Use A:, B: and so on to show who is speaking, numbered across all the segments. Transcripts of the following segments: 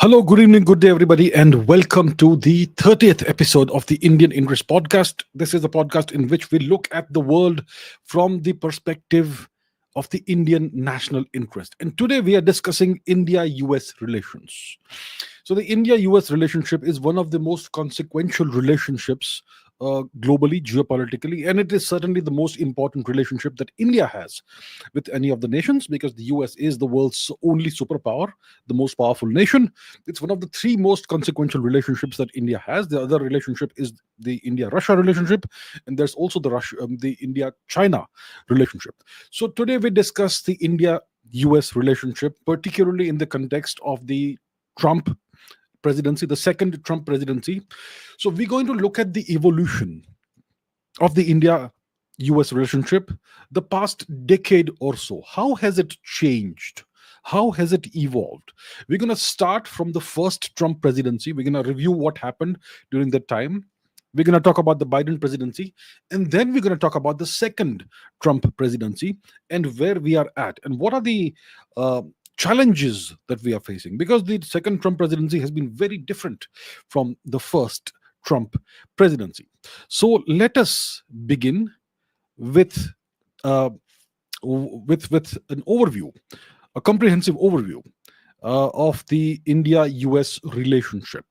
A: Hello, good evening, good day, everybody, and welcome to the 30th episode of the Indian Interest Podcast. This is a podcast in which we look at the world from the perspective of the Indian national interest. And today we are discussing India US relations. So, the India US relationship is one of the most consequential relationships globally, geopolitically, and it is certainly the most important relationship that India has with any of the nations because the US is the world's only superpower, the most powerful nation. It's one of the three most consequential relationships that India has. The other relationship is the India-Russia relationship, and there's also the India-China relationship. So today we discuss the India-US relationship, particularly in the context of the Trump presidency, the second Trump presidency. So we're going to look at the evolution of the India-US relationship, the past decade or so. How has it changed? How has it evolved? We're going to start from the first Trump presidency. We're going to review what happened during that time. We're going to talk about the Biden presidency, and then we're going to talk about the second Trump presidency and where we are at and what are the challenges that we are facing, because the second Trump presidency has been very different from the first Trump presidency. So let us begin with with an overview, a comprehensive overview of the India-US relationship.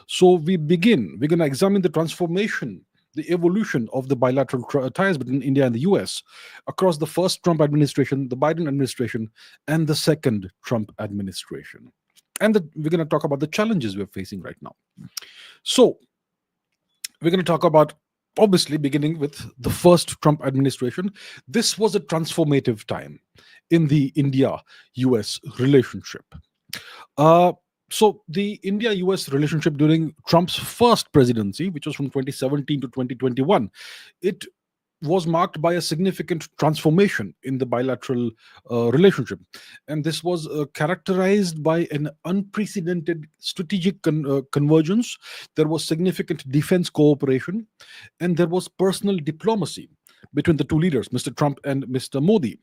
A: So we're going to examine the transformation, the evolution of the bilateral ties between India and the US across the first Trump administration, the Biden administration, and the second Trump administration. And we're going to talk about the challenges we're facing right now. So we're going to talk about, obviously, beginning with the first Trump administration. This was a transformative time in the India-US relationship. So the India-US relationship during Trump's first presidency, which was from 2017 to 2021, it was marked by a significant transformation in the bilateral relationship. And this was characterized by an unprecedented strategic convergence. There was significant defense cooperation, and there was personal diplomacy between the two leaders, Mr. Trump and Mr. Modi.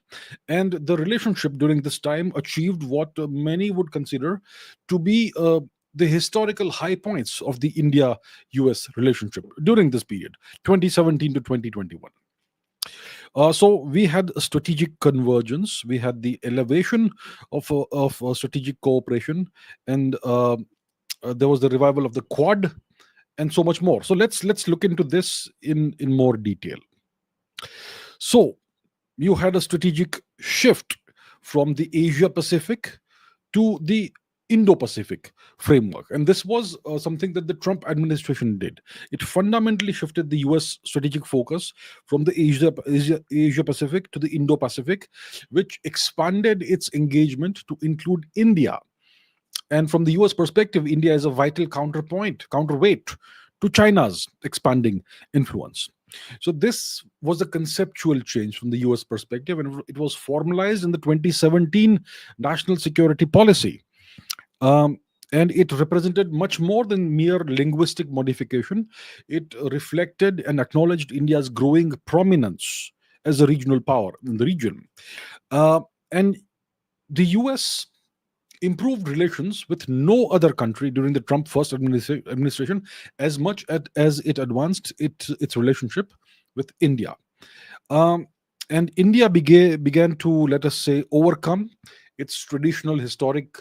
A: And the relationship during this time achieved what many would consider to be the historical high points of the India-US relationship during this period, 2017 to 2021. So we had a strategic convergence, we had the elevation of strategic cooperation, and there was the revival of the Quad, and so much more. So let's look into this in more detail. So you had a strategic shift from the Asia-Pacific to the Indo-Pacific framework. And this was something that the Trump administration did. It fundamentally shifted the US strategic focus from the Asia-Pacific to the Indo-Pacific, which expanded its engagement to include India. And from the US perspective, India is a vital counterweight to China's expanding influence. So this was a conceptual change from the US perspective, and it was formalized in the 2017 National Security Policy. And it represented much more than mere linguistic modification. It reflected and acknowledged India's growing prominence as a regional power in the region. And the US improved relations with no other country during the Trump first administration as much as it advanced its relationship with India. And India began to, let us say, overcome its traditional historic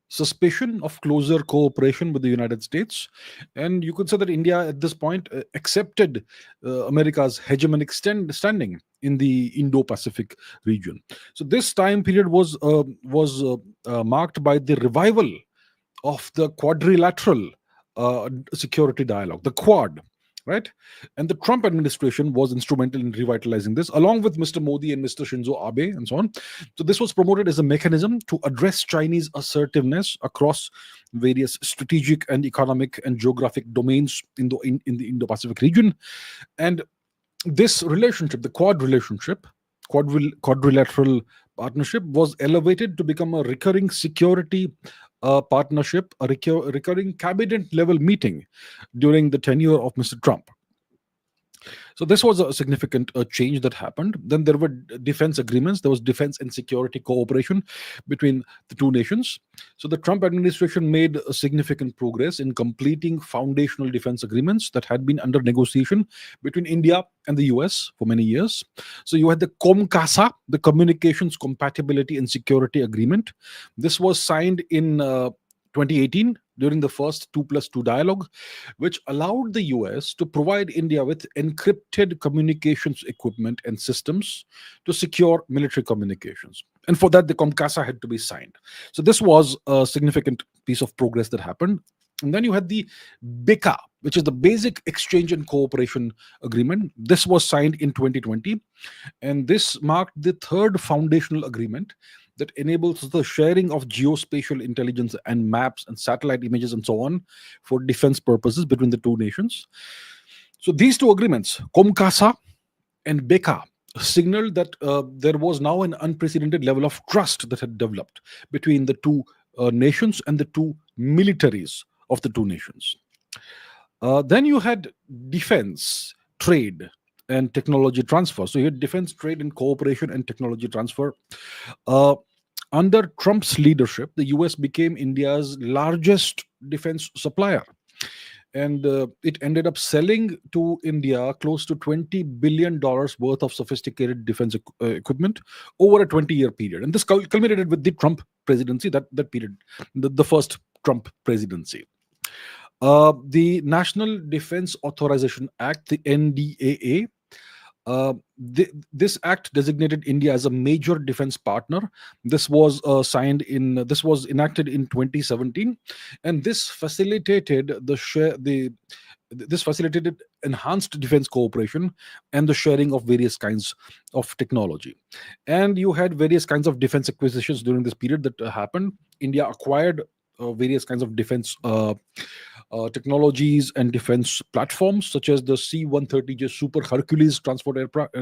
A: suspicion of closer cooperation with the United States. And you could say that India at this point accepted America's hegemonic standing in the Indo-Pacific region. So this time period was marked by the revival of the quadrilateral security dialogue, the Quad, right? And the Trump administration was instrumental in revitalizing this, along with Mr. Modi and Mr. Shinzo Abe and so on. So this was promoted as a mechanism to address Chinese assertiveness across various strategic and economic and geographic domains in the Indo-Pacific region. And this relationship, the Quad relationship, quadrilateral partnership, was elevated to become a recurring security partnership, a recurring cabinet level meeting during the tenure of Mr. Trump. So this was a significant change that happened. Then there were defense agreements. There was defense and security cooperation between the two nations. So the Trump administration made a significant progress in completing foundational defense agreements that had been under negotiation between India and the US for many years. So you had the COMCASA, the Communications Compatibility and Security Agreement. This was signed in 2018 during the first 2+2 dialogue, which allowed the US to provide India with encrypted communications equipment and systems to secure military communications. And for that, the COMCASA had to be signed. So this was a significant piece of progress that happened. And then you had the BECA, which is the Basic Exchange and Cooperation Agreement. This was signed in 2020. And this marked the third foundational agreement that enables the sharing of geospatial intelligence and maps and satellite images and so on for defense purposes between the two nations. So these two agreements, COMCASA and BECA, signaled that there was now an unprecedented level of trust that had developed between the two nations and the two militaries of the two nations. Then you had defense, trade, and technology transfer. So you had defense, trade, and cooperation and technology transfer. Under Trump's leadership, the US became India's largest defense supplier. And it ended up selling to India close to $20 billion worth of sophisticated defense equipment over a 20-year period. And this culminated with the Trump presidency, that period, the first Trump presidency. The National Defense Authorization Act, the NDAA, this act designated India as a major defense partner. This was enacted in 2017, and this facilitated enhanced defense cooperation and the sharing of various kinds of technology. And you had various kinds of defense acquisitions during this period that happened. India acquired various kinds of defense technologies and defense platforms, such as the C-130J Super Hercules transport aircraft,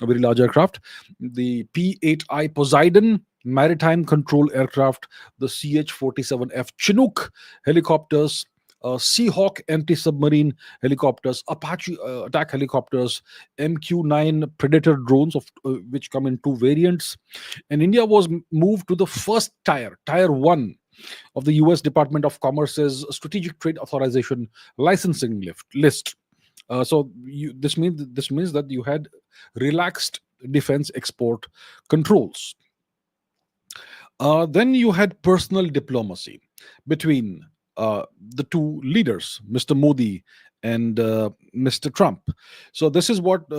A: a very large aircraft, the P-8I Poseidon maritime control aircraft, the CH-47F Chinook helicopters, Seahawk anti-submarine helicopters, Apache attack helicopters, MQ-9 Predator drones, which come in two variants. And India was moved to the first tier 1 of the US Department of Commerce's Strategic Trade Authorization licensing list. This means that you had relaxed defense export controls. Then you had personal diplomacy between the two leaders, Mr. Modi and Mr. Trump. So this is what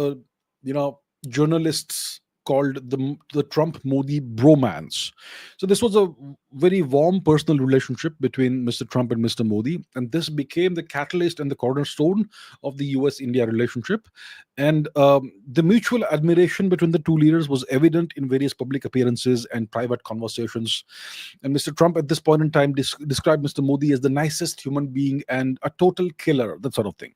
A: journalists called the Trump-Modi bromance. So this was a very warm personal relationship between Mr. Trump and Mr. Modi, and this became the catalyst and the cornerstone of the US-India relationship. And the mutual admiration between the two leaders was evident in various public appearances and private conversations. And Mr. Trump at this point in time described Mr. Modi as the nicest human being and a total killer, that sort of thing.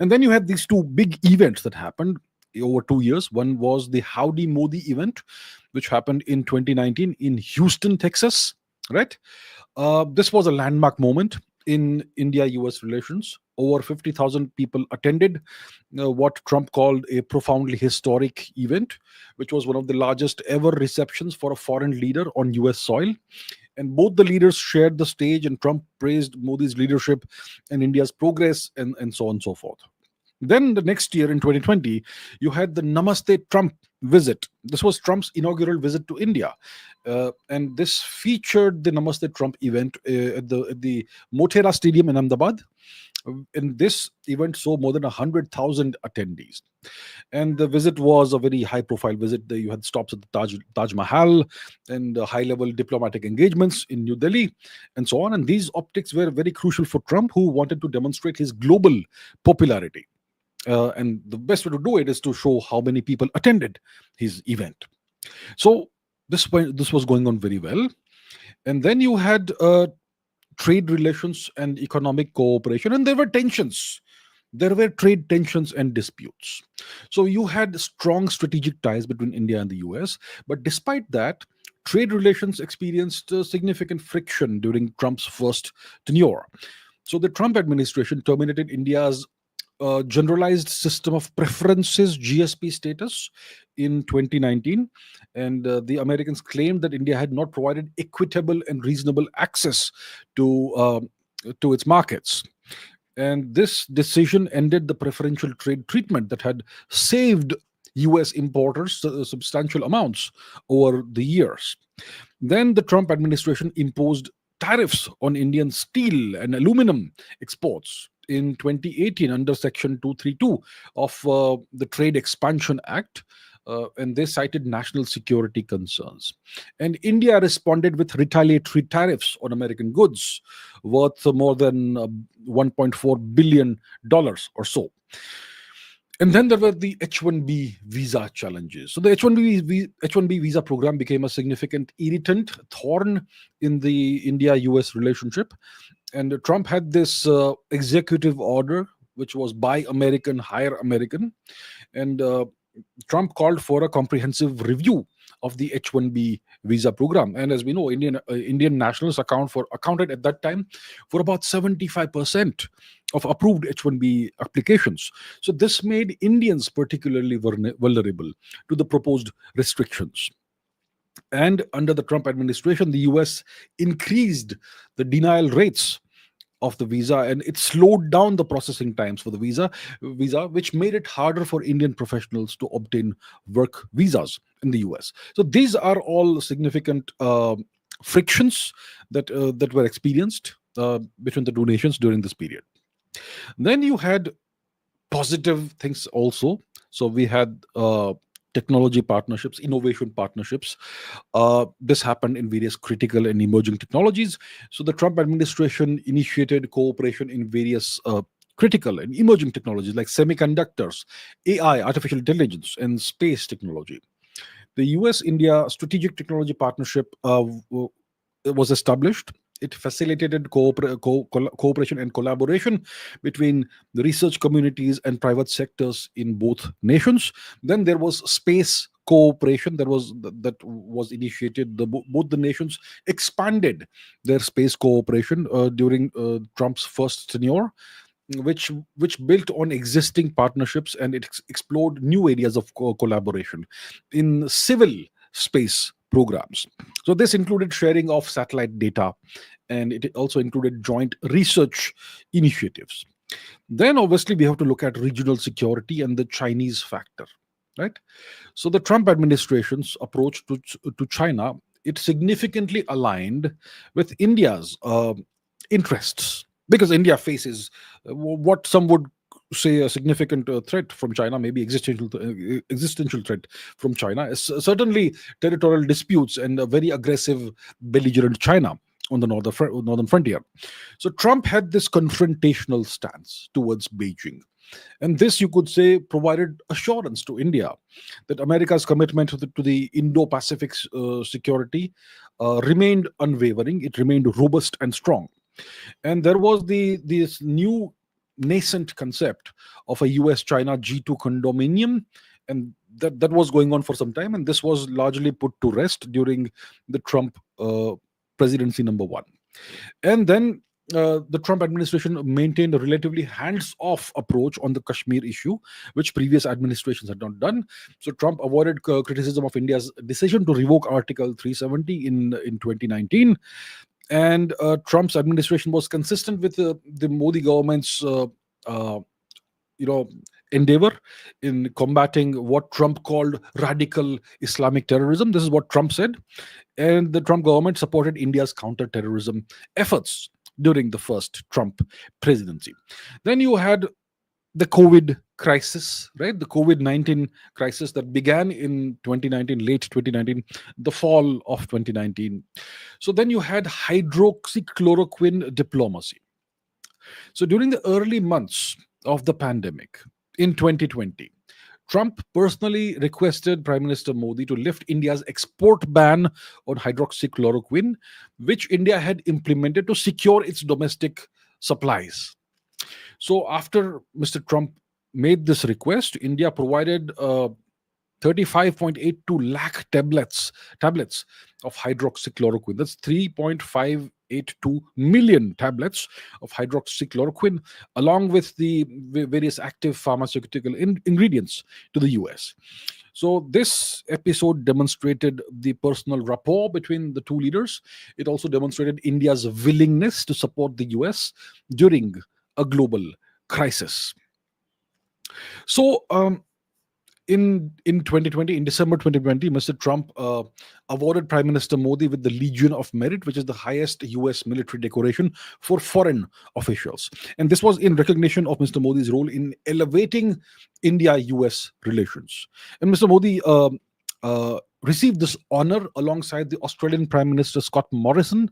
A: And then you had these two big events that happened over 2 years. One was the Howdy Modi event, which happened in 2019 in Houston, Texas, right? This was a landmark moment in India-US relations. Over 50,000 people attended what Trump called a profoundly historic event, which was one of the largest ever receptions for a foreign leader on US soil. And both the leaders shared the stage, and Trump praised Modi's leadership and India's progress, and so on and so forth. Then the next year in 2020, you had the Namaste Trump visit. This was Trump's inaugural visit to India. And this featured the Namaste Trump event at the Motera Stadium in Ahmedabad. And this event saw more than 100,000 attendees. And the visit was a very high-profile visit. You had stops at the Taj Mahal and high-level diplomatic engagements in New Delhi and so on. And these optics were very crucial for Trump, who wanted to demonstrate his global popularity. And the best way to do it is to show how many people attended his event. So this was going on very well. And then you had trade relations and economic cooperation, and there were tensions. There were trade tensions and disputes. So you had strong strategic ties between India and the US. But despite that, trade relations experienced significant friction during Trump's first tenure. So the Trump administration terminated India's generalized system of preferences GSP status in 2019, and the Americans claimed that India had not provided equitable and reasonable access to its markets. And this decision ended the preferential trade treatment that had saved US importers substantial amounts over the years. Then the Trump administration imposed tariffs on Indian steel and aluminum exports in 2018 under Section 232 of the Trade Expansion Act. And they cited national security concerns. And India responded with retaliatory tariffs on American goods worth more than $1.4 billion or so. And then there were the H-1B visa challenges. So the H-1B visa program became a significant irritant, thorn in the India-US relationship. And Trump had this executive order, which was buy American, hire American. And Trump called for a comprehensive review of the H-1B visa program. And as we know, Indian nationals accounted at that time for about 75% of approved H-1B applications. So this made Indians particularly vulnerable to the proposed restrictions. And under the Trump administration, the US increased the denial rates of the visa, and it slowed down the processing times for the visa, which made it harder for Indian professionals to obtain work visas in the US. So these are all significant frictions that were experienced between the two nations during this period. Then you had positive things also. So we had technology partnerships, innovation partnerships. This happened in various critical and emerging technologies. So the Trump administration initiated cooperation in various critical and emerging technologies like semiconductors, AI, artificial intelligence, and space technology. The US-India Strategic Technology Partnership was established. It facilitated cooperation and collaboration between the research communities and private sectors in both nations. Then there was space cooperation that was initiated. Both the nations expanded their space cooperation during Trump's first tenure, which built on existing partnerships, and it explored new areas of collaboration in civil space programs. So this included sharing of satellite data, and it also included joint research initiatives. Then obviously we have to look at regional security and the Chinese factor, right? So the Trump administration's approach to China, it significantly aligned with India's interests, because India faces what some would say a significant threat from China, maybe existential threat from China, is certainly territorial disputes and a very aggressive, belligerent China on the northern frontier. So Trump had this confrontational stance towards Beijing. And this, you could say, provided assurance to India that America's commitment to the Indo-Pacific security remained unwavering. It remained robust and strong. And there was this new nascent concept of a US-China G2 condominium, and that was going on for some time, and this was largely put to rest during the Trump presidency number one. And then the Trump administration maintained a relatively hands-off approach on the Kashmir issue, which previous administrations had not done. So Trump avoided criticism of India's decision to revoke Article 370 in 2019. And Trump's administration was consistent with the Modi government's endeavor in combating what Trump called radical Islamic terrorism. This is what Trump said. And the Trump government supported India's counter-terrorism efforts during the first Trump presidency. Then you had the COVID crisis, right? The COVID-19 crisis that began in 2019, late 2019, the fall of 2019. So then you had hydroxychloroquine diplomacy. So during the early months of the pandemic in 2020, Trump personally requested Prime Minister Modi to lift India's export ban on hydroxychloroquine, which India had implemented to secure its domestic supplies. So after Mr. Trump made this request, India provided 35.82 lakh tablets of hydroxychloroquine. That's 3.5 1.82 million tablets of hydroxychloroquine, along with the various active pharmaceutical ingredients, to the US. So, this episode demonstrated the personal rapport between the two leaders. It also demonstrated India's willingness to support the US during a global crisis. So, in 2020, in December 2020, Mr. Trump awarded Prime Minister Modi with the Legion of Merit, which is the highest US military decoration for foreign officials. And this was in recognition of Mr. Modi's role in elevating India-US relations. And Mr. Modi received this honor alongside the Australian Prime Minister Scott Morrison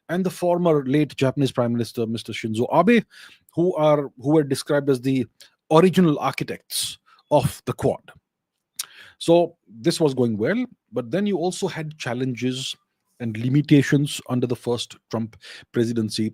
A: and the former late Japanese Prime Minister Mr. Shinzo Abe, who were described as the original architects of the Quad. So this was going well, but then you also had challenges and limitations under the first Trump presidency.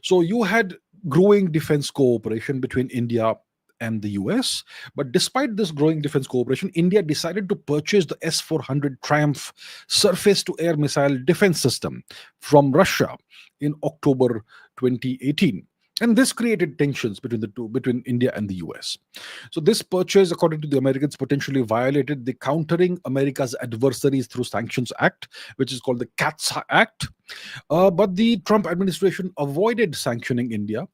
A: So you had growing defense cooperation between India and the US. But despite this growing defense cooperation, India decided to purchase the S-400 Triumph surface-to-air missile defense system from Russia in October 2018. And this created tensions between India and the US. So this purchase, according to the Americans, potentially violated the Countering America's Adversaries Through Sanctions Act, which is called the CATS Act. But the Trump administration avoided sanctioning India,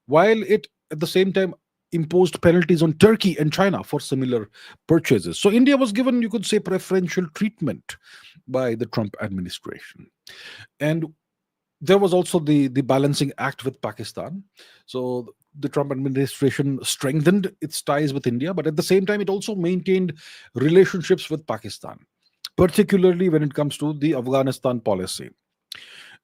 A: while it at the same time imposed penalties on Turkey and China for similar purchases. So India was given, you could say, preferential treatment by the Trump administration. And there was also the balancing act with Pakistan. So the Trump administration strengthened its ties with India, but at the same time, it also maintained relationships with Pakistan, particularly when it comes to the Afghanistan policy.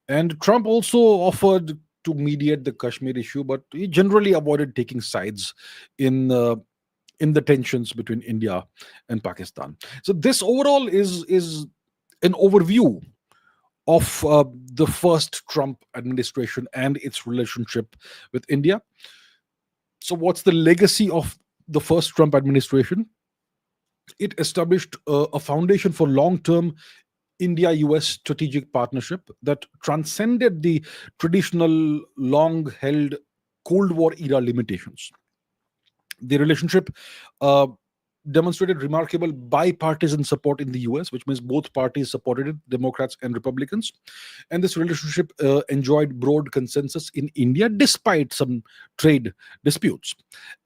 A: And Trump also offered to mediate the Kashmir issue, but he generally avoided taking sides in the tensions between India and Pakistan. So this overall is an overview of the first Trump administration and its relationship with India. So what's the legacy of the first Trump administration? It established a foundation for long-term India-US strategic partnership that transcended the traditional long-held Cold War era limitations. The relationship demonstrated remarkable bipartisan support in the US, which means both parties supported it, Democrats and Republicans. And this relationship enjoyed broad consensus in India despite some trade disputes.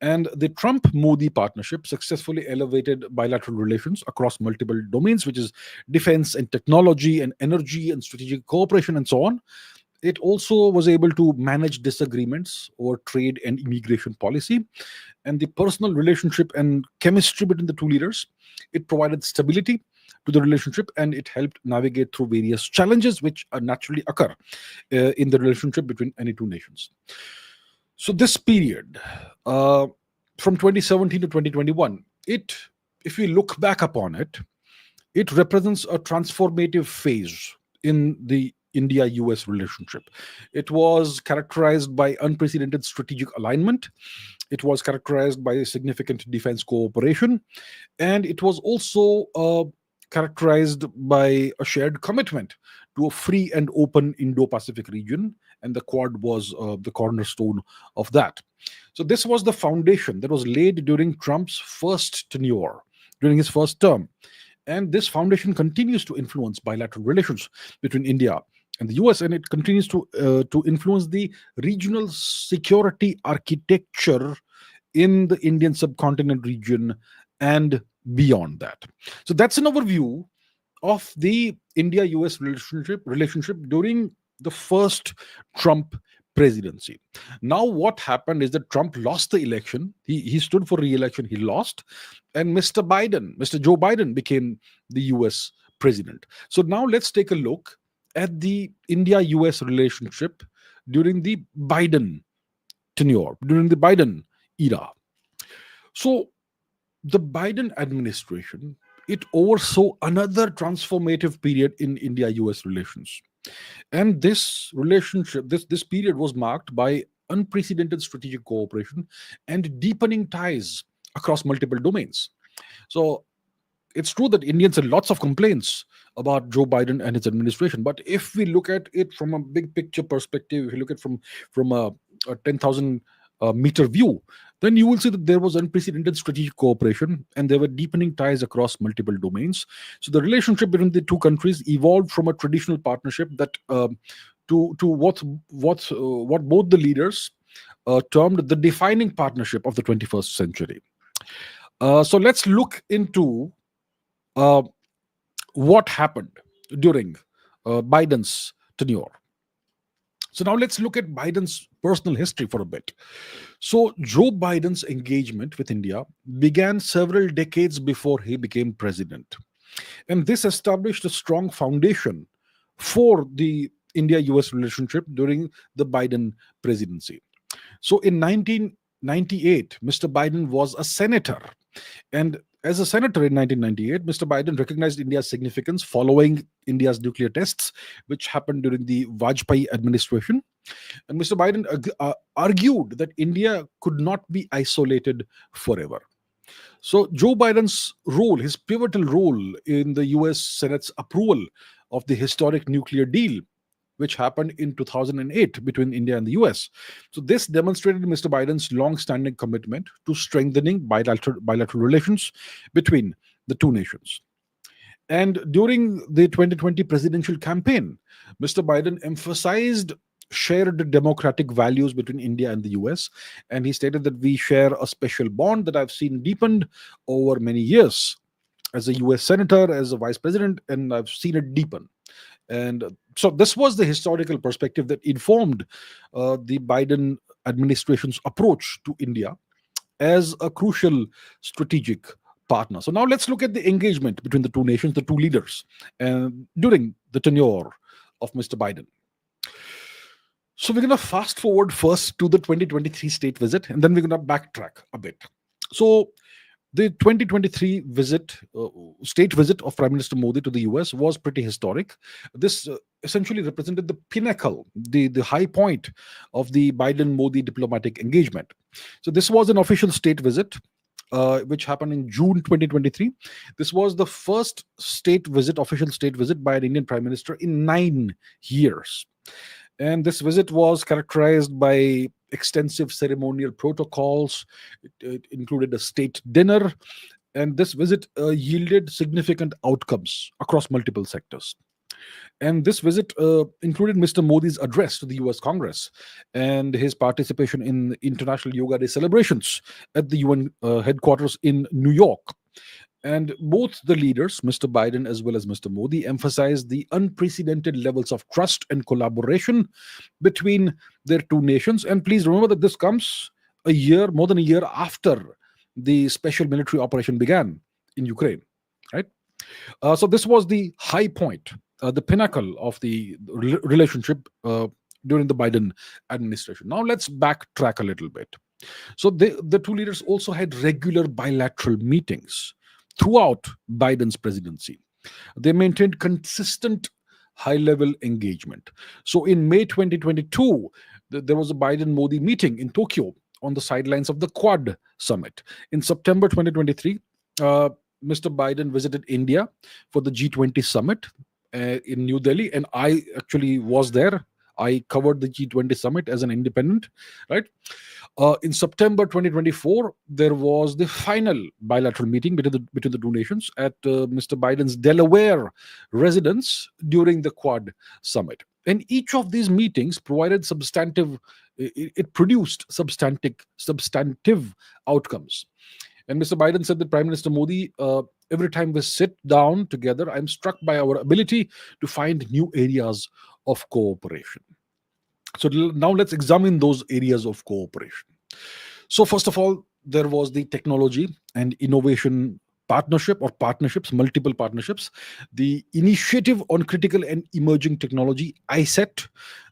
A: And the Trump-Modi partnership successfully elevated bilateral relations across multiple domains, which is defense and technology and energy and strategic cooperation and so on. It also was able to manage disagreements over trade and immigration policy. And the personal relationship and chemistry between the two leaders, it provided stability to the relationship, and it helped navigate through various challenges which naturally occur in the relationship between any two nations. So this period, from 2017 to 2021, if we look back upon it, it represents a transformative phase in the India-US relationship. It was characterized by unprecedented strategic alignment. It was characterized by significant defense cooperation. And it was also characterized by a shared commitment to a free and open Indo-Pacific region. And the Quad was the cornerstone of that. So this was the foundation that was laid during Trump's first tenure, during his first term. And this foundation continues to influence bilateral relations between India and the US, and it continues to influence the regional security architecture in the Indian subcontinent region and beyond that. So that's an overview of the India-US relationship during the first Trump presidency. Now, what happened is that Trump lost the election. He stood for re-election. He lost, and Mr. Joe Biden, became the US president. So now let's take a look at the India-US relationship during the Biden tenure, during the Biden era. So the Biden administration, it oversaw another transformative period in India-US relations. And this relationship, this period was marked by unprecedented strategic cooperation and deepening ties across multiple domains. So it's true that Indians had lots of complaints about Joe Biden and his administration. But if we look at it from a big picture perspective, if you look at from a 10,000 meter view, then you will see that there was unprecedented strategic cooperation and there were deepening ties across multiple domains. So the relationship between the two countries evolved from a traditional partnership that to what both the leaders termed the defining partnership of the 21st century. So let's look into uh, what happened during Biden's tenure. So now let's look at Biden's personal history for a bit. So Joe Biden's engagement with India began several decades before he became president. And this established a strong foundation for the India US relationship during the Biden presidency. So in 1998, Mr. Biden was a senator. And as a senator in 1998, Mr. Biden recognized India's significance following India's nuclear tests, which happened during the Vajpayee administration. And Mr. Biden argued that India could not be isolated forever. So Joe Biden's role, his pivotal role in the US Senate's approval of the historic nuclear deal, which happened in 2008 between India and the US. So this demonstrated Mr. Biden's long-standing commitment to strengthening bilateral relations between the two nations. And during the 2020 presidential campaign, Mr. Biden emphasized shared democratic values between India and the US. And he stated that we share a special bond that I've seen deepened over many years as a US senator, as a vice president, and I've seen it deepen. And so this was the historical perspective that informed the Biden administration's approach to India as a crucial strategic partner. So now let's look at the engagement between the two nations, the two leaders, during the tenure of Mr. Biden. So we're going to fast forward first to the 2023 state visit, and then we're going to backtrack a bit. So the 2023 state visit of Prime Minister Modi to the US was pretty historic. This essentially represented the pinnacle, the high point of the Biden-Modi diplomatic engagement. So this was an official state visit, which happened in June 2023. This was the first official state visit by an Indian Prime Minister in 9 years. And this visit was characterized by extensive ceremonial protocols. It included a state dinner, and this visit yielded significant outcomes across multiple sectors. And this visit included Mr. Modi's address to the US Congress and his participation in International Yoga Day celebrations at the UN headquarters in New York. And both the leaders, Mr. Biden as well as Mr. Modi, emphasized the unprecedented levels of trust and collaboration between their two nations. And please remember that this comes more than a year after the special military operation began in Ukraine, right? So this was the high point, the pinnacle of the relationship during the Biden administration. Now let's backtrack a little bit. So the two leaders also had regular bilateral meetings throughout Biden's presidency. They maintained consistent high-level engagement. So in May 2022, there was a Biden-Modi meeting in Tokyo on the sidelines of the Quad summit. In September 2023, Mr. Biden visited India for the G20 summit in New Delhi, and I actually was there. I covered the G20 summit as an independent, right? In September 2024, there was the final bilateral meeting between the two nations at Mr. Biden's Delaware residence during the Quad summit. And each of these meetings provided it produced substantive outcomes. And Mr. Biden said that Prime Minister Modi, every time we sit down together, I'm struck by our ability to find new areas of cooperation. So now let's examine those areas of cooperation. So first of all, there was the technology and innovation partnership or partnerships, multiple partnerships. The Initiative on Critical and Emerging Technology, ICET,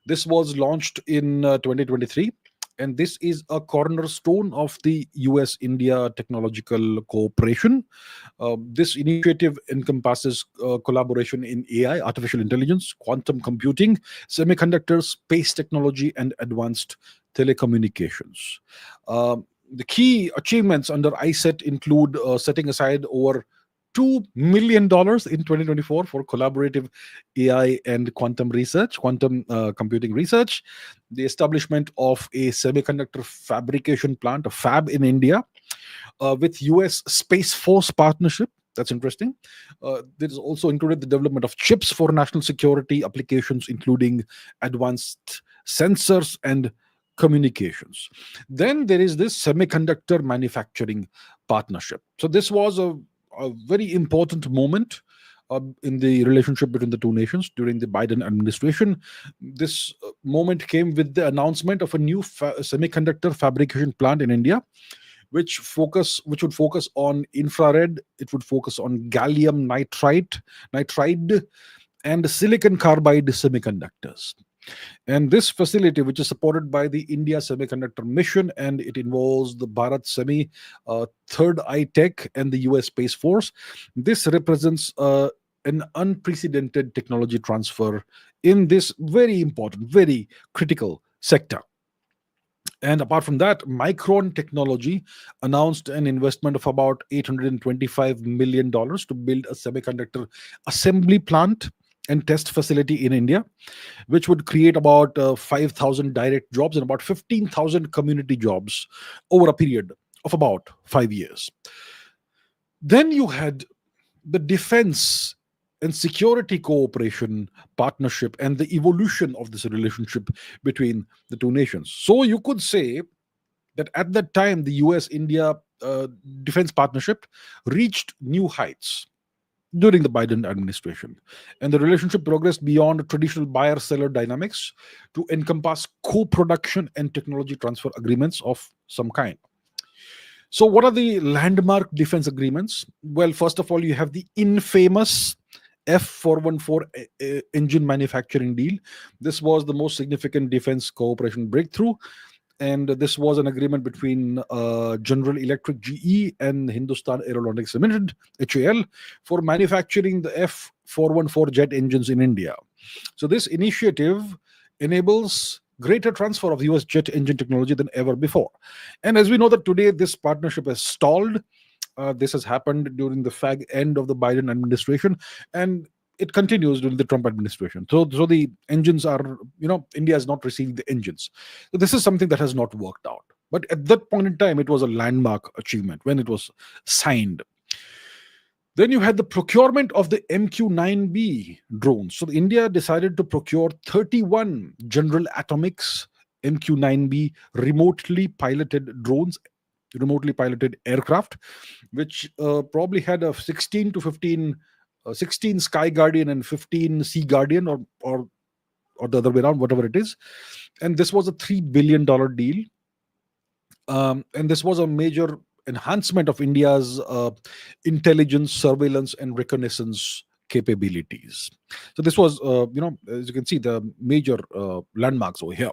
A: this was launched in 2023. And this is a cornerstone of the US-India technological cooperation. This initiative encompasses collaboration in AI, artificial intelligence, quantum computing, semiconductors, space technology, and advanced telecommunications. The key achievements under ICET include setting aside over $2 million in 2024 for collaborative AI and quantum research, quantum computing research, the establishment of a semiconductor fabrication plant, a fab in India, with US Space Force partnership. That's interesting. This also included the development of chips for national security applications, including advanced sensors and communications. Then there is this semiconductor manufacturing partnership. So this was a very important moment in the relationship between the two nations during the Biden administration. This moment came with the announcement of a new semiconductor fabrication plant in India, which would focus on infrared, it would focus on gallium nitride and silicon carbide semiconductors. And this facility, which is supported by the India Semiconductor Mission, and it involves the Bharat Semi, Third Eye Tech, and the US Space Force, this represents an unprecedented technology transfer in this very important, very critical sector. And apart from that, Micron Technology announced an investment of about $825 million to build a semiconductor assembly plant and test facility in India, which would create about 5,000 direct jobs and about 15,000 community jobs over a period of about 5 years. Then you had the defense and security cooperation partnership and the evolution of this relationship between the two nations. So you could say that at that time, the US India defense partnership reached new heights during the Biden administration. And the relationship progressed beyond traditional buyer seller dynamics to encompass co production and technology transfer agreements of some kind. So, what are the landmark defense agreements? Well, first of all, you have the infamous F414 engine manufacturing deal. This was the most significant defense cooperation breakthrough. And this was an agreement between General Electric GE and Hindustan Aeronautics Limited, HAL, for manufacturing the F414 jet engines in India. So this initiative enables greater transfer of US jet engine technology than ever before. And as we know that today, this partnership has stalled. This has happened during the fag end of the Biden administration, and it continues during the Trump administration. So the engines are, India has not received the engines. So this is something that has not worked out. But at that point in time, it was a landmark achievement when it was signed. Then you had the procurement of the MQ-9B drones. So India decided to procure 31 General Atomics MQ-9B remotely piloted drones, remotely piloted aircraft, which probably had a 16 to 15 16 Sky Guardian and 15 Sea Guardian, or the other way around, whatever it is. And this was a $3 billion deal. And this was a major enhancement of India's intelligence, surveillance, and reconnaissance capabilities. So this was, as you can see, the major landmarks over here.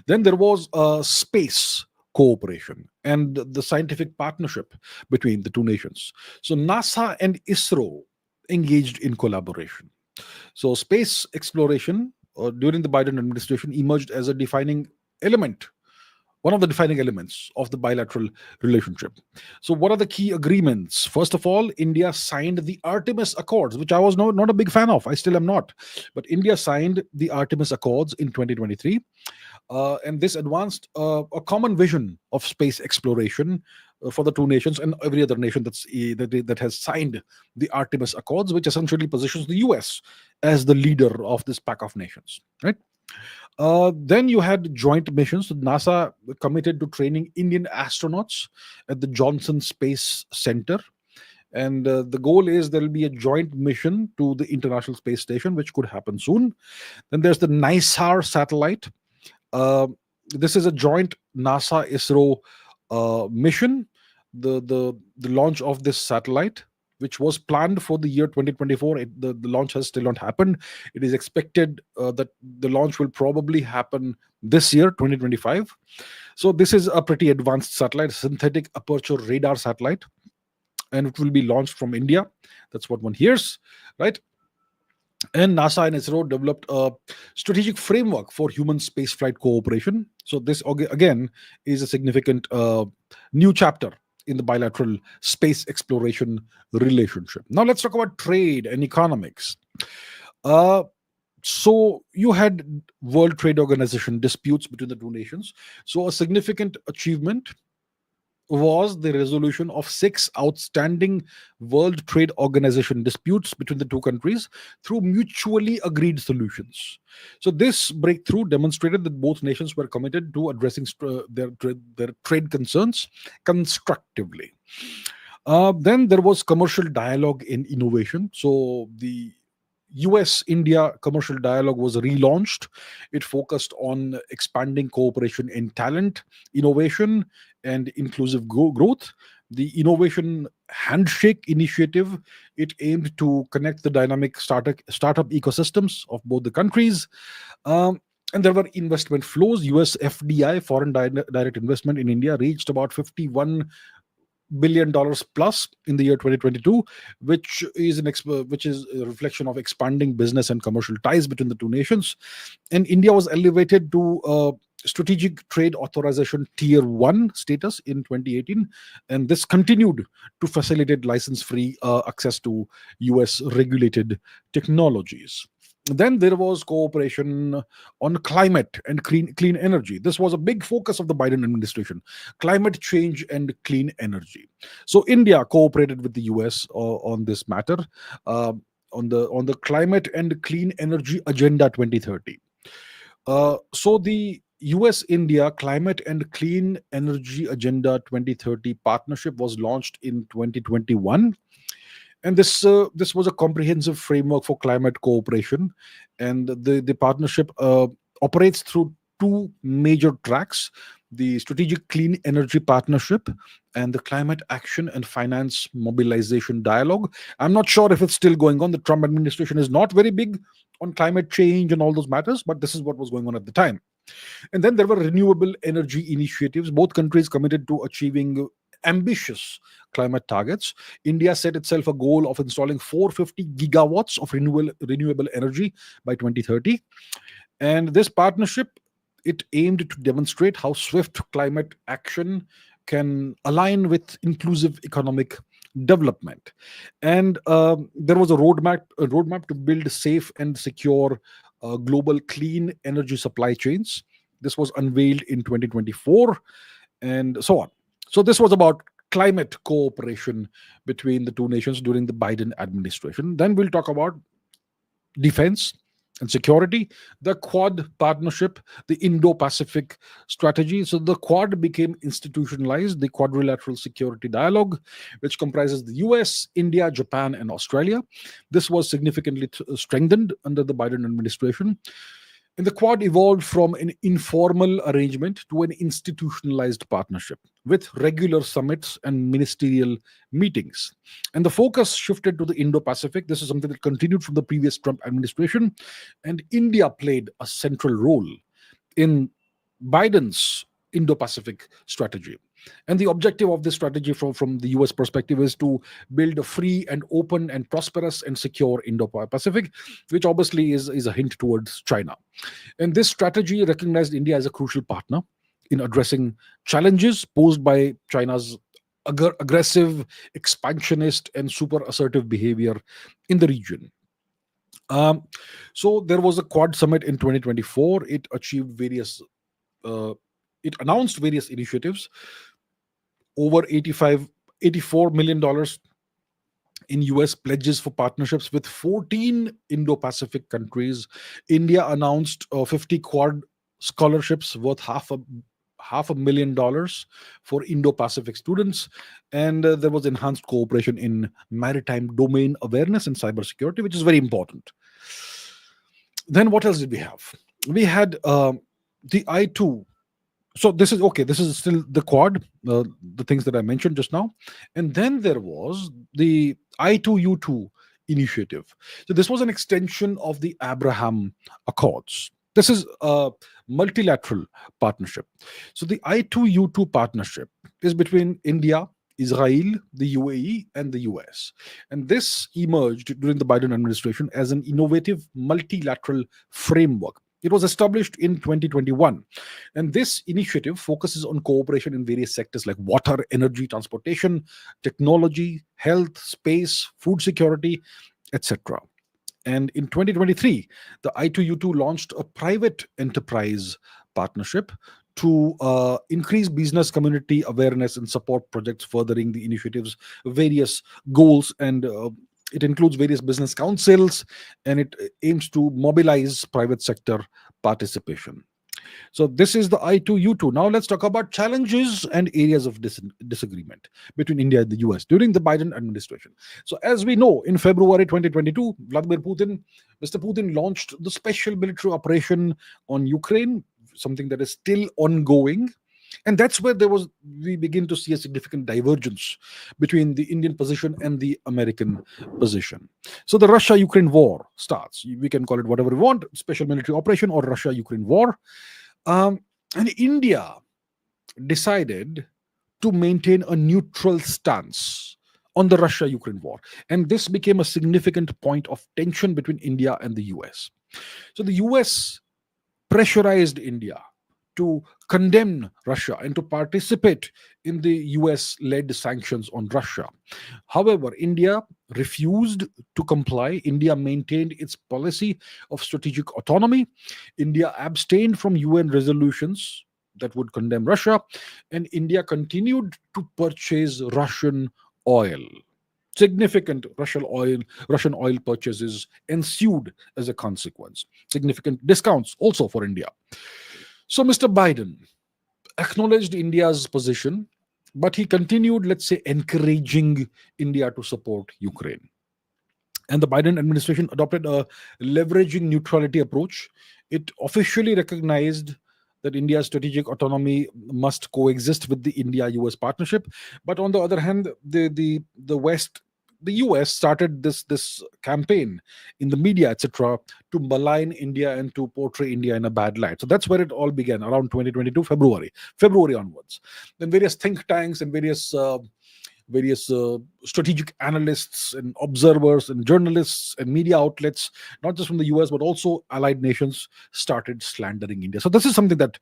A: Then there was space cooperation and the scientific partnership between the two nations. So NASA and ISRO engaged in collaboration. So space exploration during the Biden administration emerged as a defining element, one of the defining elements of the bilateral relationship. So what are the key agreements? First of all, India signed the Artemis Accords, which I was not a big fan of. I still am not. But India signed the Artemis Accords in 2023. And this advanced a common vision of space exploration for the two nations and every other nation that has signed the Artemis Accords, which essentially positions the US as the leader of this pack of nations, right? Then you had joint missions. NASA committed to training Indian astronauts at the Johnson Space Center. And the goal is there will be a joint mission to the International Space Station, which could happen soon. Then there's the NISAR satellite. This is a joint NASA-ISRO mission. The launch of this satellite, which was planned for the year 2024, the launch has still not happened. It is expected that the launch will probably happen this year, 2025. So this is a pretty advanced satellite, synthetic aperture radar satellite, and it will be launched from India. That's what one hears, right? And NASA and ISRO developed a strategic framework for human spaceflight cooperation. So this, again, is a significant new chapter in the bilateral space exploration relationship. Now let's talk about trade and economics. Uh, so you had World Trade Organization disputes between the two nations. So a significant achievement was the resolution of 6 outstanding World Trade Organization disputes between the two countries through mutually agreed solutions. So this breakthrough demonstrated that both nations were committed to addressing their trade concerns constructively. Then there was commercial dialogue in innovation. So the US India commercial dialogue was relaunched. It focused on expanding cooperation in talent, innovation, and inclusive growth. The Innovation Handshake Initiative, it aimed to connect the dynamic startup ecosystems of both the countries. And there were investment flows. US FDI, foreign direct investment in India, reached about $51 billion plus in the year 2022, which is a reflection of expanding business and commercial ties between the two nations. And India was elevated to strategic trade authorization tier 1 status in 2018, and this continued to facilitate license free access to US regulated technologies. Then there was cooperation on climate and clean energy. This was a big focus of the Biden administration: climate change and clean energy. So India cooperated with the US on this matter, uh, on the climate and clean energy agenda 2030. So the US India Climate and Clean Energy Agenda 2030 partnership was launched in 2021, and this was a comprehensive framework for climate cooperation. And the partnership operates through two major tracks: the strategic clean energy partnership and the climate action and finance mobilization dialogue. I'm not sure if it's still going on. The Trump administration is not very big on climate change and all those matters, but this is what was going on at the time. And then there were renewable energy initiatives. Both countries committed to achieving ambitious climate targets. India set itself a goal of installing 450 gigawatts of renewable energy by 2030. And this partnership, it aimed to demonstrate how swift climate action can align with inclusive economic development. And there was a roadmap to build safe and secure global clean energy supply chains. This was unveiled in 2024, and so on. So this was about climate cooperation between the two nations during the Biden administration. Then we'll talk about defense and security, the Quad partnership, the Indo-Pacific strategy. So the Quad became institutionalized, the Quadrilateral Security Dialogue, which comprises the US, India, Japan, and Australia. This was significantly strengthened under the Biden administration. And the Quad evolved from an informal arrangement to an institutionalized partnership with regular summits and ministerial meetings. And the focus shifted to the Indo Pacific. This is something that continued from the previous Trump administration. And India played a central role in Biden's Indo Pacific strategy. And the objective of this strategy from the US perspective is to build a free and open and prosperous and secure Indo Pacific, which obviously is a hint towards China. And this strategy recognized India as a crucial partner in addressing challenges posed by China's aggressive, expansionist, and super assertive behavior in the region. Um, so there was a Quad summit in 2024. Uh, it announced various initiatives, over 84 million dollars in US pledges for partnerships with 14 Indo-Pacific countries. India announced 50 Quad scholarships worth half a million dollars for Indo-Pacific students, and there was enhanced cooperation in maritime domain awareness and cybersecurity, which is very important. Then what else did we have? We had the I2. So this is okay. This is still the Quad, the things that I mentioned just now, and then there was the I2U2 initiative. So this was an extension of the Abraham Accords. This is a multilateral partnership. So the I2U2 partnership is between India, Israel, the UAE, and the US. And this emerged during the Biden administration as an innovative multilateral framework It was established in 2021. And this initiative focuses on cooperation in various sectors like water, energy, transportation, technology, health, space, food security, etc. And in 2023, the I2U2 launched a private enterprise partnership to increase business community awareness and support projects furthering the initiative's various goals. And it includes various business councils, and it aims to mobilize private sector participation. So this is the I2U2. Now let's talk about challenges and areas of disagreement between India and the US during the Biden administration. So as we know, in February 2022, Mr. Putin launched the special military operation on Ukraine, something that is still ongoing. And that's where we begin to see a significant divergence between the Indian position and the American position. So the Russia-Ukraine war starts. We can call it whatever we want, special military operation or Russia-Ukraine war. And India decided to maintain a neutral stance on the Russia-Ukraine war. And this became a significant point of tension between India and the US. So the US pressurized India to condemn Russia and to participate in the US-led sanctions on Russia. However, India refused to comply. India maintained its policy of strategic autonomy. India abstained from UN resolutions that would condemn Russia, and India continued to purchase Russian oil. Significant Russian oil purchases ensued as a consequence. Significant discounts also for India. So Mr. Biden acknowledged India's position, but he continued, let's say, encouraging India to support Ukraine. And the Biden administration adopted a leveraging neutrality approach. It officially recognized that India's strategic autonomy must coexist with the India-US partnership. But on the other hand, the US started this campaign in the media, etc., to malign India and to portray India in a bad light. So that's where it all began, around 2022, February onwards. Then various think tanks and various strategic analysts and observers and journalists and media outlets, not just from the US, but also allied nations, started slandering India. So this is something that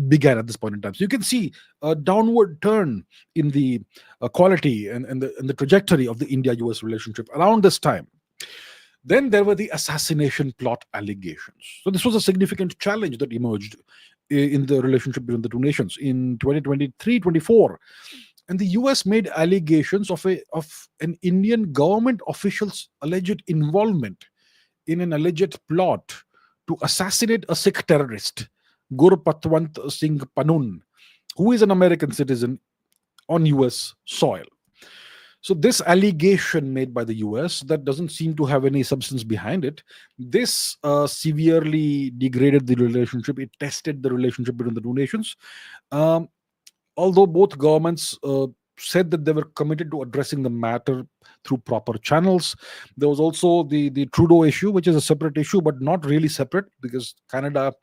A: began at this point in time. So you can see a downward turn in the quality and the trajectory of the India-US relationship around this time. Then there were the assassination plot allegations. So this was a significant challenge that emerged in the relationship between the two nations in 2023-24. And the US made allegations of an Indian government official's alleged involvement in an alleged plot to assassinate a Sikh terrorist, Gurpatwant Singh Panun, who is an American citizen on US soil. So this allegation made by the US that doesn't seem to have any substance behind it, this severely degraded the relationship. It tested the relationship between the two nations. Although both governments said that they were committed to addressing the matter through proper channels, there was also the Trudeau issue, which is a separate issue, but not really separate because Canada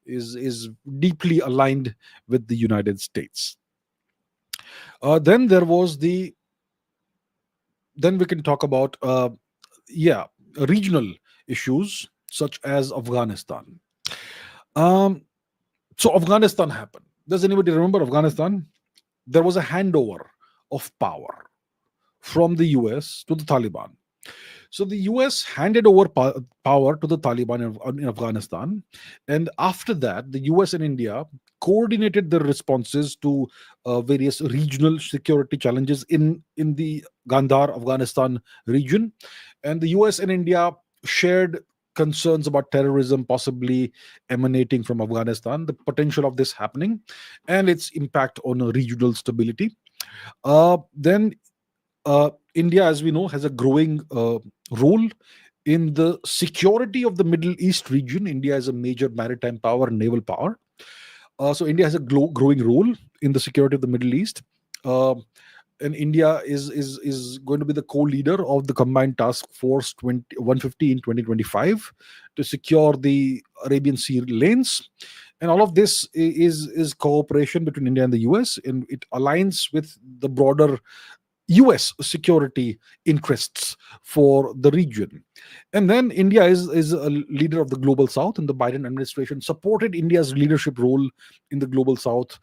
A: is deeply aligned with the United States. Then we can talk about regional issues such as Afghanistan. So Afghanistan happened. Does anybody remember Afghanistan? There was a handover of power from the US to the Taliban. So the US handed over power to the Taliban in Afghanistan. And after that, the US and India coordinated their responses to various regional security challenges in the Gandhar, Afghanistan region. And the US and India shared concerns about terrorism possibly emanating from Afghanistan, the potential of this happening, and its impact on regional stability. Then India, as we know, has a growing role in the security of the Middle East region. India is a major maritime power and naval power. So India has a growing role in the security of the Middle East. And India is going to be the co-leader of the Combined Task Force 150 in 2025 to secure the Arabian Sea lanes. And all of this is cooperation between India and the US, and it aligns with the broader US security interests for the region. And then India is a leader of the global south, and the Biden administration supported India's leadership role in the global south,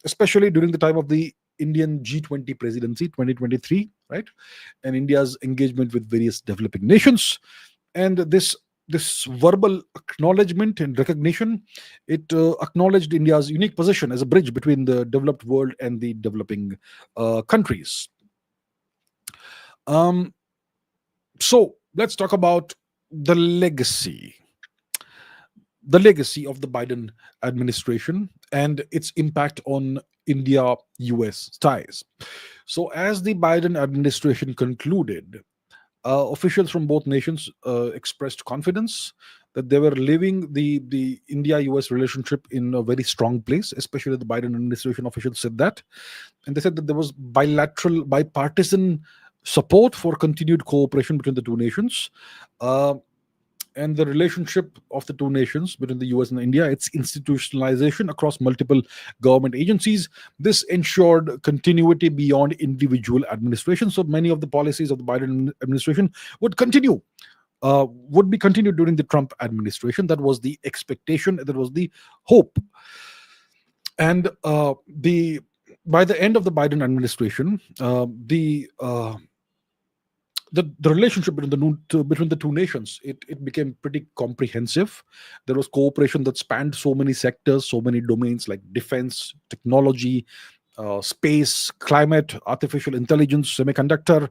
A: especially during the time of the Indian G20 presidency 2023, right? And India's engagement with various developing nations. And this verbal acknowledgement and recognition, it acknowledged India's unique position as a bridge between the developed world and the developing countries. Um, so let's talk about the legacy of the Biden administration and its impact on India US ties. So, as the Biden administration concluded, officials from both nations expressed confidence that they were leaving the India US relationship in a very strong place, especially the Biden administration officials said that. And they said that there was bipartisan support for continued cooperation between the two nations. And the relationship of the two nations between the US and India, its institutionalization across multiple government agencies. This ensured continuity beyond individual administrations. So many of the policies of the Biden administration would be continued during the Trump administration. That was the expectation. That was the hope. And by the end of the Biden administration, the relationship between the two nations, it became pretty comprehensive. There was cooperation that spanned so many sectors, so many domains like defense, technology, space, climate, artificial intelligence, semiconductors,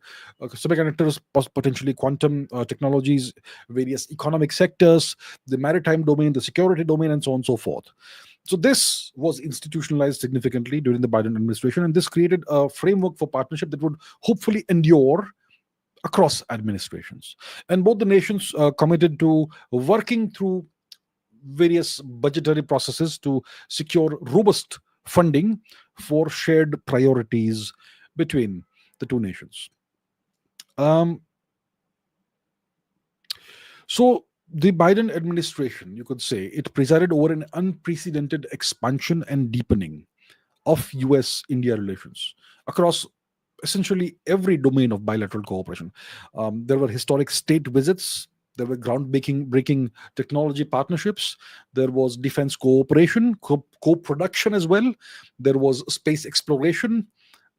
A: potentially quantum technologies, various economic sectors, the maritime domain, the security domain, and so on and so forth. So this was institutionalized significantly during the Biden administration, and this created a framework for partnership that would hopefully endure across administrations. And both the nations committed to working through various budgetary processes to secure robust funding for shared priorities between the two nations. So the Biden administration, you could say, it presided over an unprecedented expansion and deepening of US-India relations across essentially every domain of bilateral cooperation. There were historic state visits. There were breaking technology partnerships. There was defense cooperation, co-production as well. There was space exploration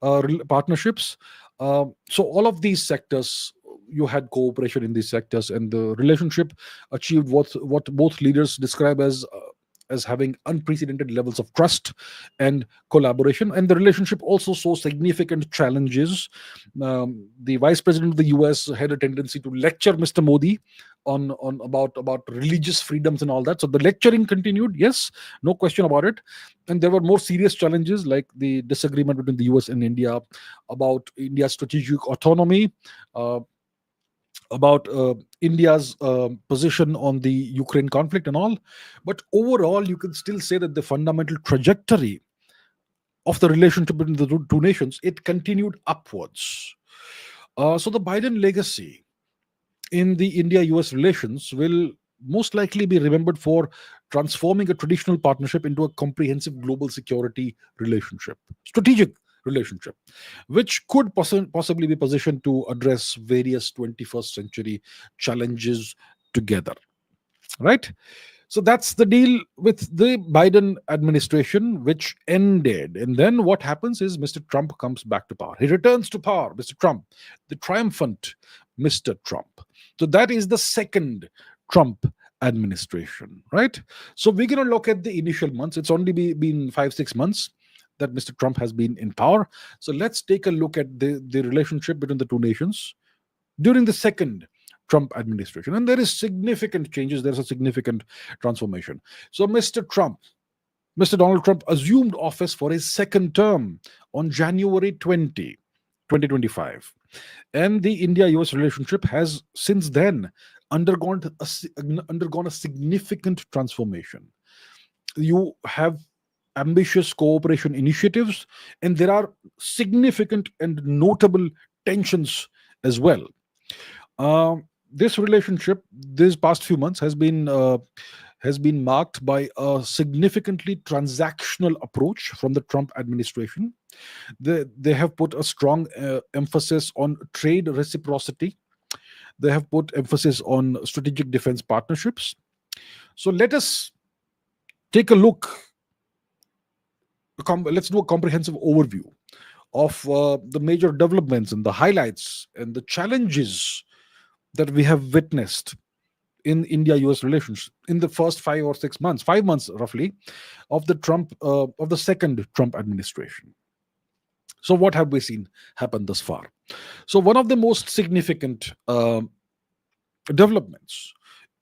A: partnerships. So all of these sectors, you had cooperation in these sectors, and the relationship achieved what both leaders describe as having unprecedented levels of trust and collaboration. And the relationship also saw significant challenges. The vice president of the US had a tendency to lecture Mr. Modi on about religious freedoms and all that. So the lecturing continued, yes, no question about it. And there were more serious challenges like the disagreement between the US and India about India's strategic autonomy, about India's position on the Ukraine conflict and all. But overall, you can still say that the fundamental trajectory of the relationship between the two nations, it continued upwards. So the Biden legacy in the India-US relations will most likely be remembered for transforming a traditional partnership into a comprehensive global security strategic relationship, which could possibly be positioned to address various 21st century challenges together. Right? So that's the deal with the Biden administration, which ended. And then what happens is Mr. Trump comes back to power. He returns to power, Mr. Trump, the triumphant Mr. Trump. So that is the second Trump administration, right? So we're going to look at the initial months. It's only been 5-6 months that Mr. Trump has been in power. So let's take a look at the relationship between the two nations during the second Trump administration. And there is significant changes. There's a significant transformation. So Mr. Donald Trump assumed office for his second term on January 2025. And the India-US relationship has since then undergone a significant transformation. You have ambitious cooperation initiatives, and there are significant and notable tensions as well. This relationship, these past few months, has been has been marked by a significantly transactional approach from the Trump administration. They have put a strong emphasis on trade reciprocity. They have put emphasis on strategic defense partnerships. So let us take a look. Let's do a comprehensive overview of the major developments and the highlights and the challenges that we have witnessed in India-US relations in the first 5 or 6 months, 5 months roughly, of the second Trump administration. So, what have we seen happen thus far? So, one of the most significant developments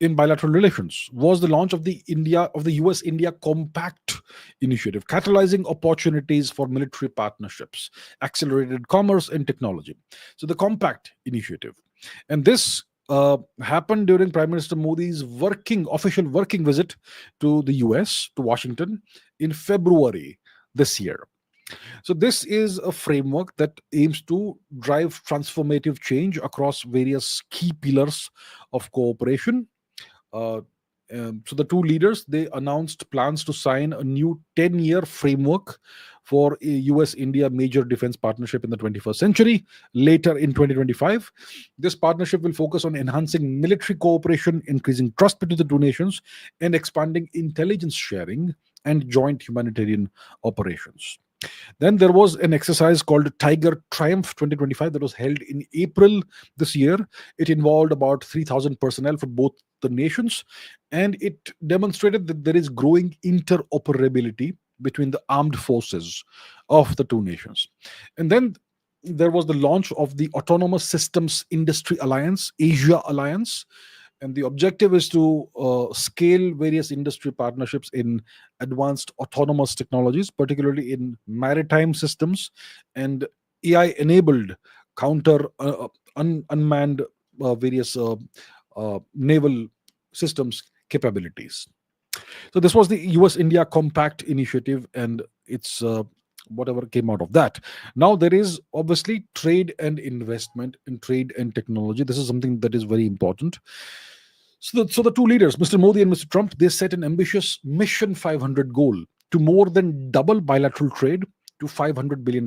A: in bilateral relations was the launch of the US-India Compact initiative, catalyzing opportunities for military partnerships, accelerated commerce and technology. So, the Compact initiative, and this happened during Prime Minister Modi's official working visit to the US, to Washington, in February this year. So, this is a framework that aims to drive transformative change across various key pillars of cooperation. Uh, so, the two leaders, they announced plans to sign a new 10-year framework for a US-India major defense partnership in the 21st century later in 2025. This partnership will focus on enhancing military cooperation, increasing trust between the two nations, and expanding intelligence sharing and joint humanitarian operations. Then there was an exercise called Tiger Triumph 2025 that was held in April this year. It involved about 3,000 personnel from both the nations, and it demonstrated that there is growing interoperability between the armed forces of the two nations. And then there was the launch of the Autonomous Systems Industry Alliance, Asia Alliance, and the objective is to scale various industry partnerships in advanced autonomous technologies, particularly in maritime systems and AI-enabled counter unmanned various naval systems capabilities. So this was the US-India Compact initiative, and it's whatever came out of that. Now there is obviously trade and investment in trade and technology. This is something that is very important. So the two leaders, Mr. Modi and Mr. Trump, they set an ambitious Mission 500 goal to more than double bilateral trade to $500 billion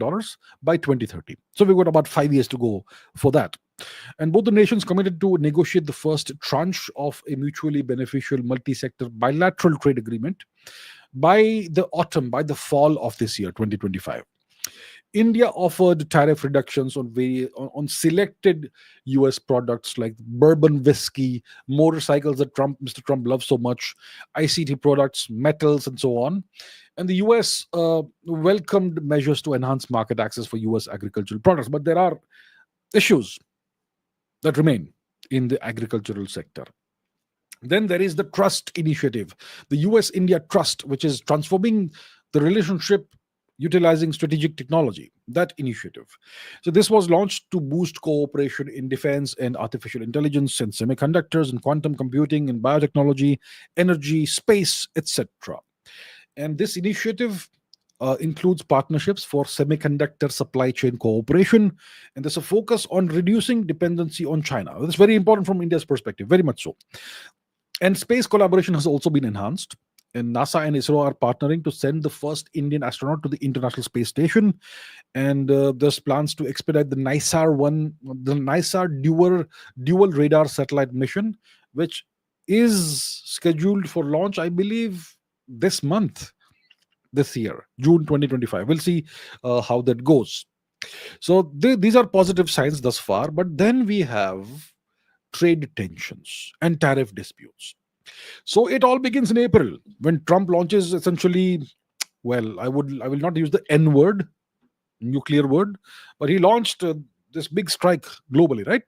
A: by 2030. So we've got about 5 years to go for that. And both the nations committed to negotiate the first tranche of a mutually beneficial multi-sector bilateral trade agreement by the fall of this year, 2025. India offered tariff reductions on selected US products like bourbon whiskey, motorcycles that Mr. Trump loves so much, ICT products, metals, and so on. And the US welcomed measures to enhance market access for US agricultural products. But there are issues that remain in the agricultural sector. Then there is the Trust Initiative, the US-India Trust, which is transforming the relationship utilizing strategic technology, that initiative. So this was launched to boost cooperation in defense and artificial intelligence and semiconductors and quantum computing and biotechnology, energy, space, etc. And this initiative includes partnerships for semiconductor supply chain cooperation, and there's a focus on reducing dependency on China. That's very important from India's perspective, very much so. And space collaboration has also been enhanced. And NASA and ISRO are partnering to send the first Indian astronaut to the International Space Station. And there's plans to expedite the NISAR dual radar satellite mission, which is scheduled for launch, I believe, this year, June 2025. We'll see how that goes. So these are positive signs thus far. But then we have trade tensions and tariff disputes. So it all begins in April when Trump launches essentially, well, I will not use the N word, nuclear word, but he launched this big strike globally, right?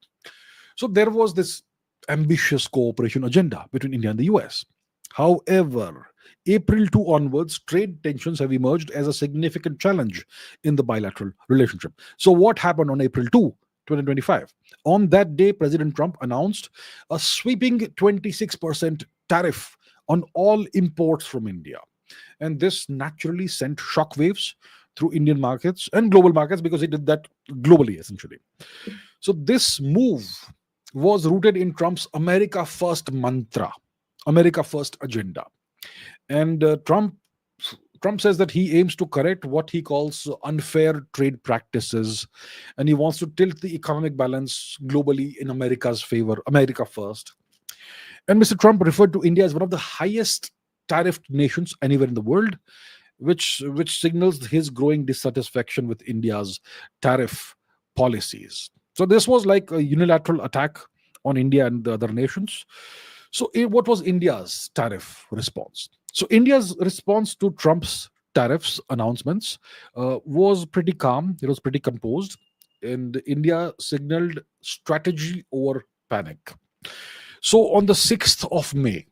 A: So there was this ambitious cooperation agenda between India and the US. However, April 2 onwards, trade tensions have emerged as a significant challenge in the bilateral relationship. So what happened on April 2, 2025? On that day, President Trump announced a sweeping 26% tariff on all imports from India. And this naturally sent shockwaves through Indian markets and global markets because he did that globally, essentially. So this move was rooted in Trump's America First mantra America First agenda. And Trump says that he aims to correct what he calls unfair trade practices, and he wants to tilt the economic balance globally in America's favor, America first. And Mr. Trump referred to India as one of the highest tariffed nations anywhere in the world, which signals his growing dissatisfaction with India's tariff policies. So this was like a unilateral attack on India and the other nations. So what was India's tariff response? So India's response to Trump's tariffs announcements was pretty calm. It was pretty composed, and India signaled strategy over panic. So on the 6th of May,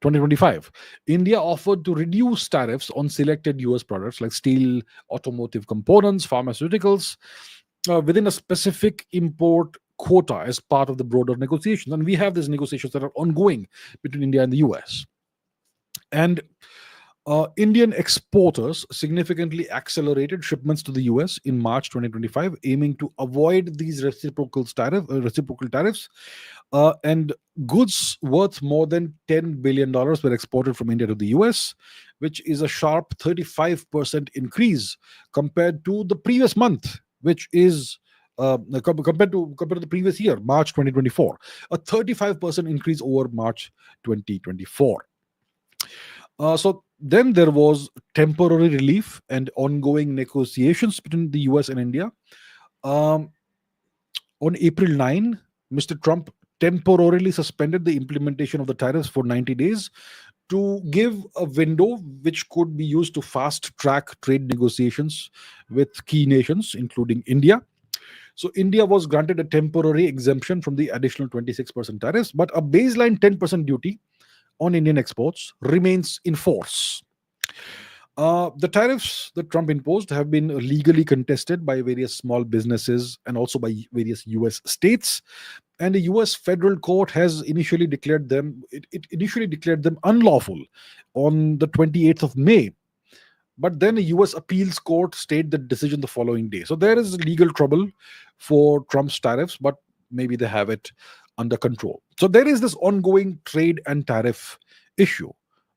A: 2025, India offered to reduce tariffs on selected US products like steel, automotive components, pharmaceuticals, within a specific import quota as part of the broader negotiations. And we have these negotiations that are ongoing between India and the US. And Indian exporters significantly accelerated shipments to the US in March 2025, aiming to avoid these reciprocal tariffs. And goods worth more than $10 billion were exported from India to the US, which is a sharp 35% increase compared to the previous month, which is compared to the previous year, March 2024, a 35% increase over March 2024. So then there was temporary relief and ongoing negotiations between the US and India. On April 9, Mr. Trump temporarily suspended the implementation of the tariffs for 90 days to give a window which could be used to fast track trade negotiations with key nations, including India. So India was granted a temporary exemption from the additional 26% tariffs, but a baseline 10% duty on Indian exports remains in force. The tariffs that Trump imposed have been legally contested by various small businesses and also by various US states. And the US federal court has initially declared them, it initially declared them unlawful on the 28th of May. But then a US appeals court stayed the decision the following day. So there is legal trouble for Trump's tariffs, but maybe they have it under control. So there is this ongoing trade and tariff issue.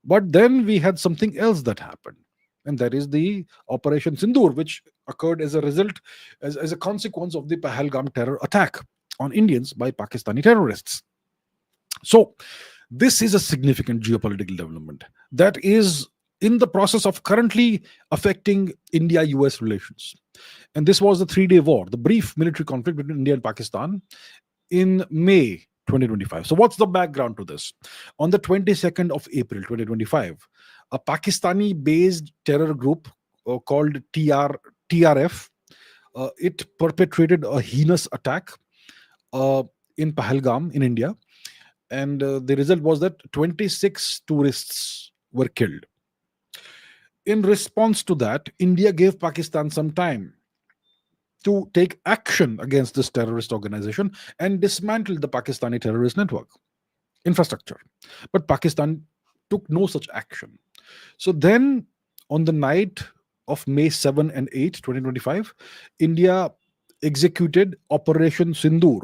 A: But then we had something else that happened, and that is the Operation Zindur, which occurred as a result, as a consequence of the Pahalgam terror attack on Indians by Pakistani terrorists. So this is a significant geopolitical development that is in the process of currently affecting India-US relations. And this was the 3-day war, the brief military conflict between India and Pakistan in May 2025. So what's the background to this? On the 22nd of April 2025, a Pakistani-based terror group called TRF, it perpetrated a heinous attack in Pahalgam in India. And the result was that 26 tourists were killed. In response to that, India gave Pakistan some time to take action against this terrorist organization and dismantle the Pakistani terrorist network infrastructure. But Pakistan took no such action. So then, on the night of May 7 and 8, 2025, India executed Operation Sindoor,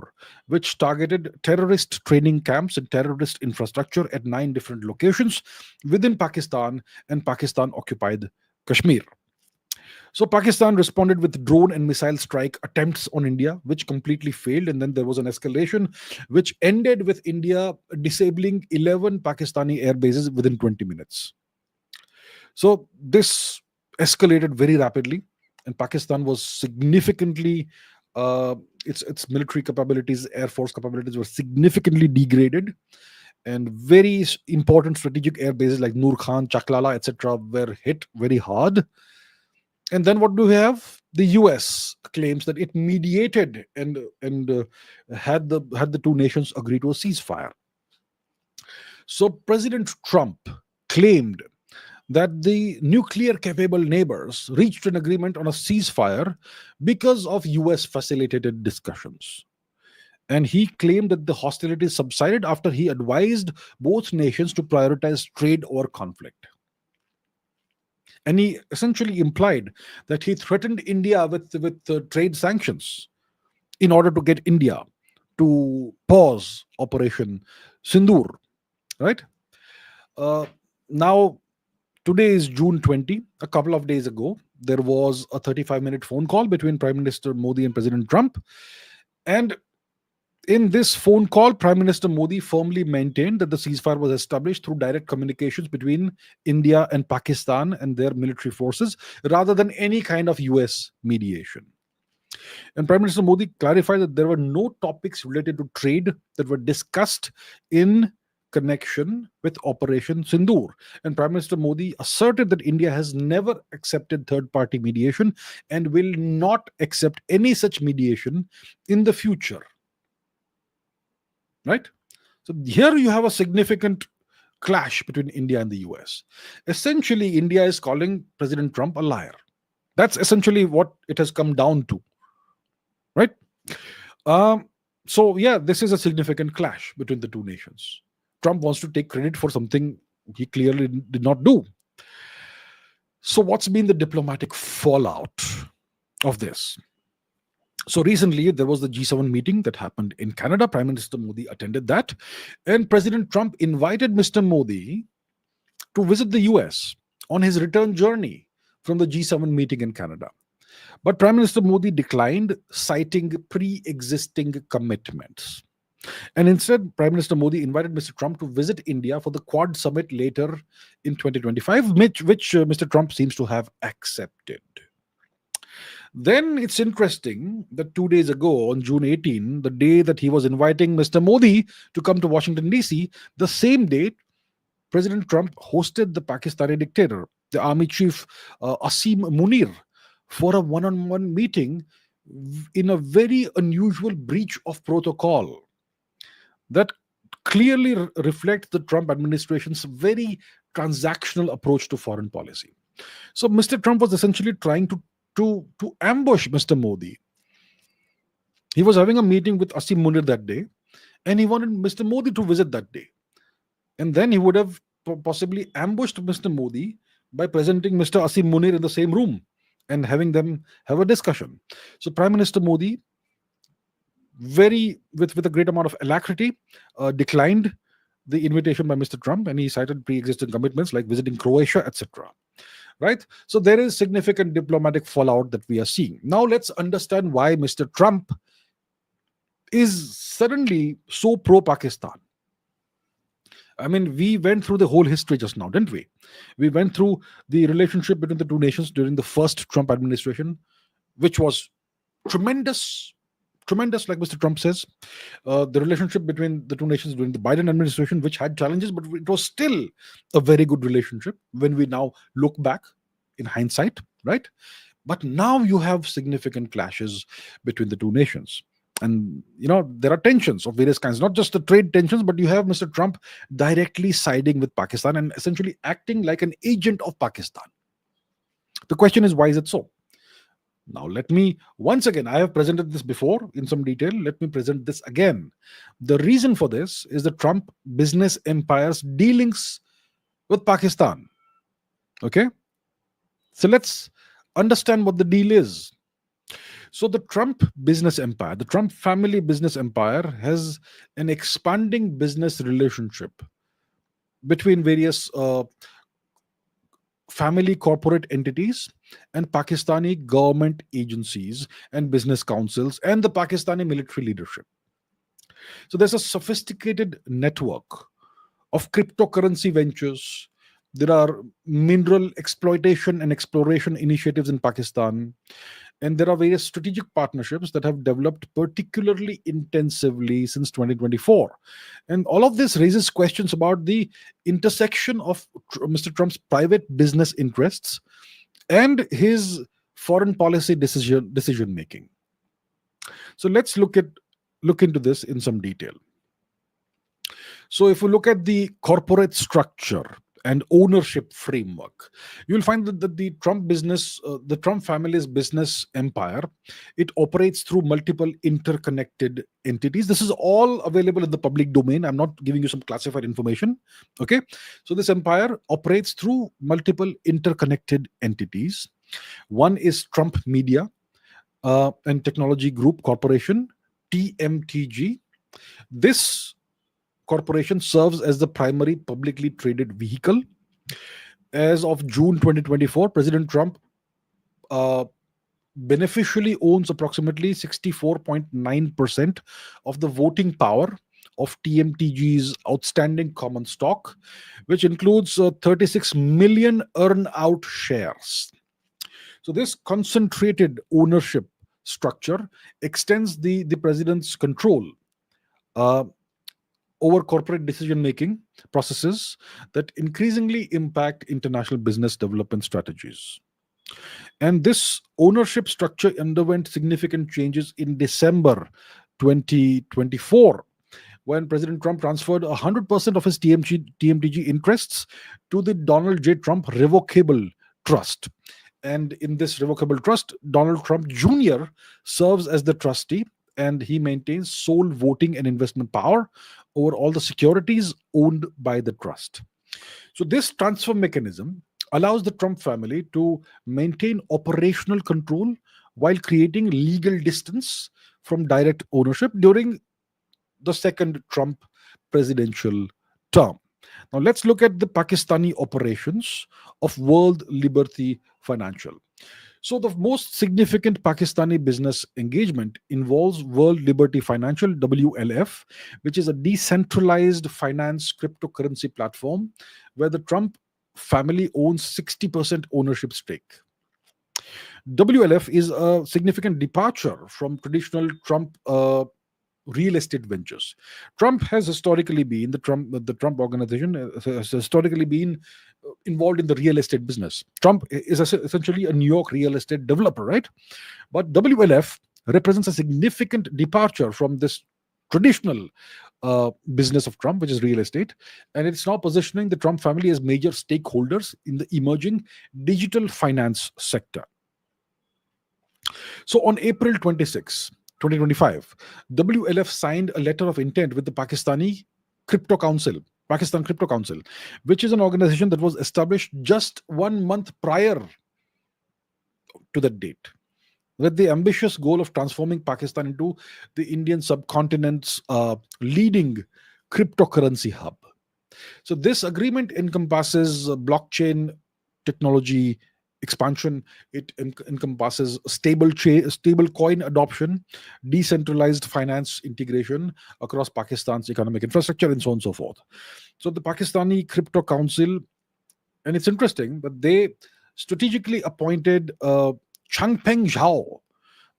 A: which targeted terrorist training camps and terrorist infrastructure at 9 different locations within Pakistan and Pakistan-occupied Kashmir. So Pakistan responded with drone and missile strike attempts on India, which completely failed. And then there was an escalation, which ended with India disabling 11 Pakistani air bases within 20 minutes. So this escalated very rapidly, and Pakistan was significantly, its military capabilities, air force capabilities were significantly degraded. And very important strategic air bases like Noor Khan, Chaklala, etc., were hit very hard. And then what do we have? The US claims that it mediated and had the two nations agree to a ceasefire. So President Trump claimed that the nuclear capable neighbors reached an agreement on a ceasefire because of US facilitated discussions. And he claimed that the hostilities subsided after he advised both nations to prioritize trade over conflict. And he essentially implied that he threatened India with trade sanctions in order to get India to pause Operation Sindoor, right? Now, today is June 20. A couple of days ago, there was a 35-minute phone call between Prime Minister Modi and President Trump. And in this phone call, Prime Minister Modi firmly maintained that the ceasefire was established through direct communications between India and Pakistan and their military forces, rather than any kind of US mediation. And Prime Minister Modi clarified that there were no topics related to trade that were discussed in connection with Operation Zindur. And Prime Minister Modi asserted that India has never accepted third-party mediation and will not accept any such mediation in the future. Right? So here you have a significant clash between India and the US. Essentially, India is calling President Trump a liar. That's essentially what it has come down to. Right? So, yeah, this is a significant clash between the two nations. Trump wants to take credit for something he clearly did not do. So, what's been the diplomatic fallout of this? So recently, there was the G7 meeting that happened in Canada. Prime Minister Modi attended that. And President Trump invited Mr. Modi to visit the US on his return journey from the G7 meeting in Canada. But Prime Minister Modi declined, citing pre-existing commitments. And instead, Prime Minister Modi invited Mr. Trump to visit India for the Quad Summit later in 2025, which Mr. Trump seems to have accepted. Then it's interesting that 2 days ago, on June 18, the day that he was inviting Mr. Modi to come to Washington, D.C., the same day, President Trump hosted the Pakistani dictator, the army chief Asim Munir, for a one-on-one meeting in a very unusual breach of protocol that clearly reflects the Trump administration's very transactional approach to foreign policy. So Mr. Trump was essentially trying to ambush Mr. Modi. He was having a meeting with Asim Munir that day, and he wanted Mr. Modi to visit that day. And then he would have possibly ambushed Mr. Modi by presenting Mr. Asim Munir in the same room and having them have a discussion. So Prime Minister Modi, with a great amount of alacrity, declined the invitation by Mr. Trump, and he cited pre-existing commitments like visiting Croatia, etc. Right? So there is significant diplomatic fallout that we are seeing. Now let's understand why Mr. Trump is suddenly so pro-Pakistan. I mean, we went through the whole history just now, didn't we? We went through the relationship between the two nations during the first Trump administration, which was tremendous, like Mr. Trump says. The relationship between the two nations during the Biden administration, which had challenges, but it was still a very good relationship when we now look back in hindsight, right? But now you have significant clashes between the two nations. And, there are tensions of various kinds, not just the trade tensions, but you have Mr. Trump directly siding with Pakistan and essentially acting like an agent of Pakistan. The question is, why is it so? Now, let me, once again, I have presented this before in some detail. Let me present this again. The reason for this is the Trump business empire's dealings with Pakistan. Okay? So let's understand what the deal is. So the Trump business empire, the Trump family business empire, has an expanding business relationship between various family corporate entities and Pakistani government agencies and business councils and the Pakistani military leadership. So there's a sophisticated network of cryptocurrency ventures. There are mineral exploitation and exploration initiatives in Pakistan. And there are various strategic partnerships that have developed particularly intensively since 2024. And all of this raises questions about the intersection of Mr. Trump's private business interests and his foreign policy decision making. So let's look into this in some detail. So if we look at the corporate structure and ownership framework, you'll find that the Trump family's business empire, it operates through multiple interconnected entities. This is all available in the public domain. I'm not giving you some classified information. Okay, so this empire operates through multiple interconnected entities. One is Trump Media and Technology Group Corporation, TMTG. This Corporation serves as the primary publicly traded vehicle. As of June 2024, President Trump uh, beneficially owns approximately 64.9% of the voting power of TMTG's outstanding common stock, which includes 36 million earn out shares. So, this concentrated ownership structure extends the president's control uh, over corporate decision making processes that increasingly impact international business development strategies. And this ownership structure underwent significant changes in December 2024 when President Trump transferred 100% of his TMTG interests to the Donald J. Trump Revocable Trust. And in this revocable trust, Donald Trump Jr. serves as the trustee, and he maintains sole voting and investment power over all the securities owned by the trust. So, this transfer mechanism allows the Trump family to maintain operational control while creating legal distance from direct ownership during the second Trump presidential term. Now, let's look at the Pakistani operations of World Liberty Financial. So, the most significant Pakistani business engagement involves World Liberty Financial, WLF, which is a decentralized finance cryptocurrency platform where the Trump family owns 60% ownership stake. WLF is a significant departure from traditional Trump real estate ventures. Trump has historically been the Trump organization has historically been involved in the real estate business. Trump is essentially a New York real estate developer, right? But WLF represents a significant departure from this traditional business of Trump, which is real estate, and it's now positioning the Trump family as major stakeholders in the emerging digital finance sector. So on April 26, 2025, WLF signed a letter of intent with the Pakistan Crypto Council, which is an organization that was established just 1 month prior to that date, with the ambitious goal of transforming Pakistan into the Indian subcontinent's leading cryptocurrency hub. So this agreement encompasses blockchain technology expansion. It encompasses stable coin adoption, decentralized finance integration across Pakistan's economic infrastructure, and so on and so forth. So the Pakistani Crypto Council, and it's interesting, but they strategically appointed Changpeng Zhao,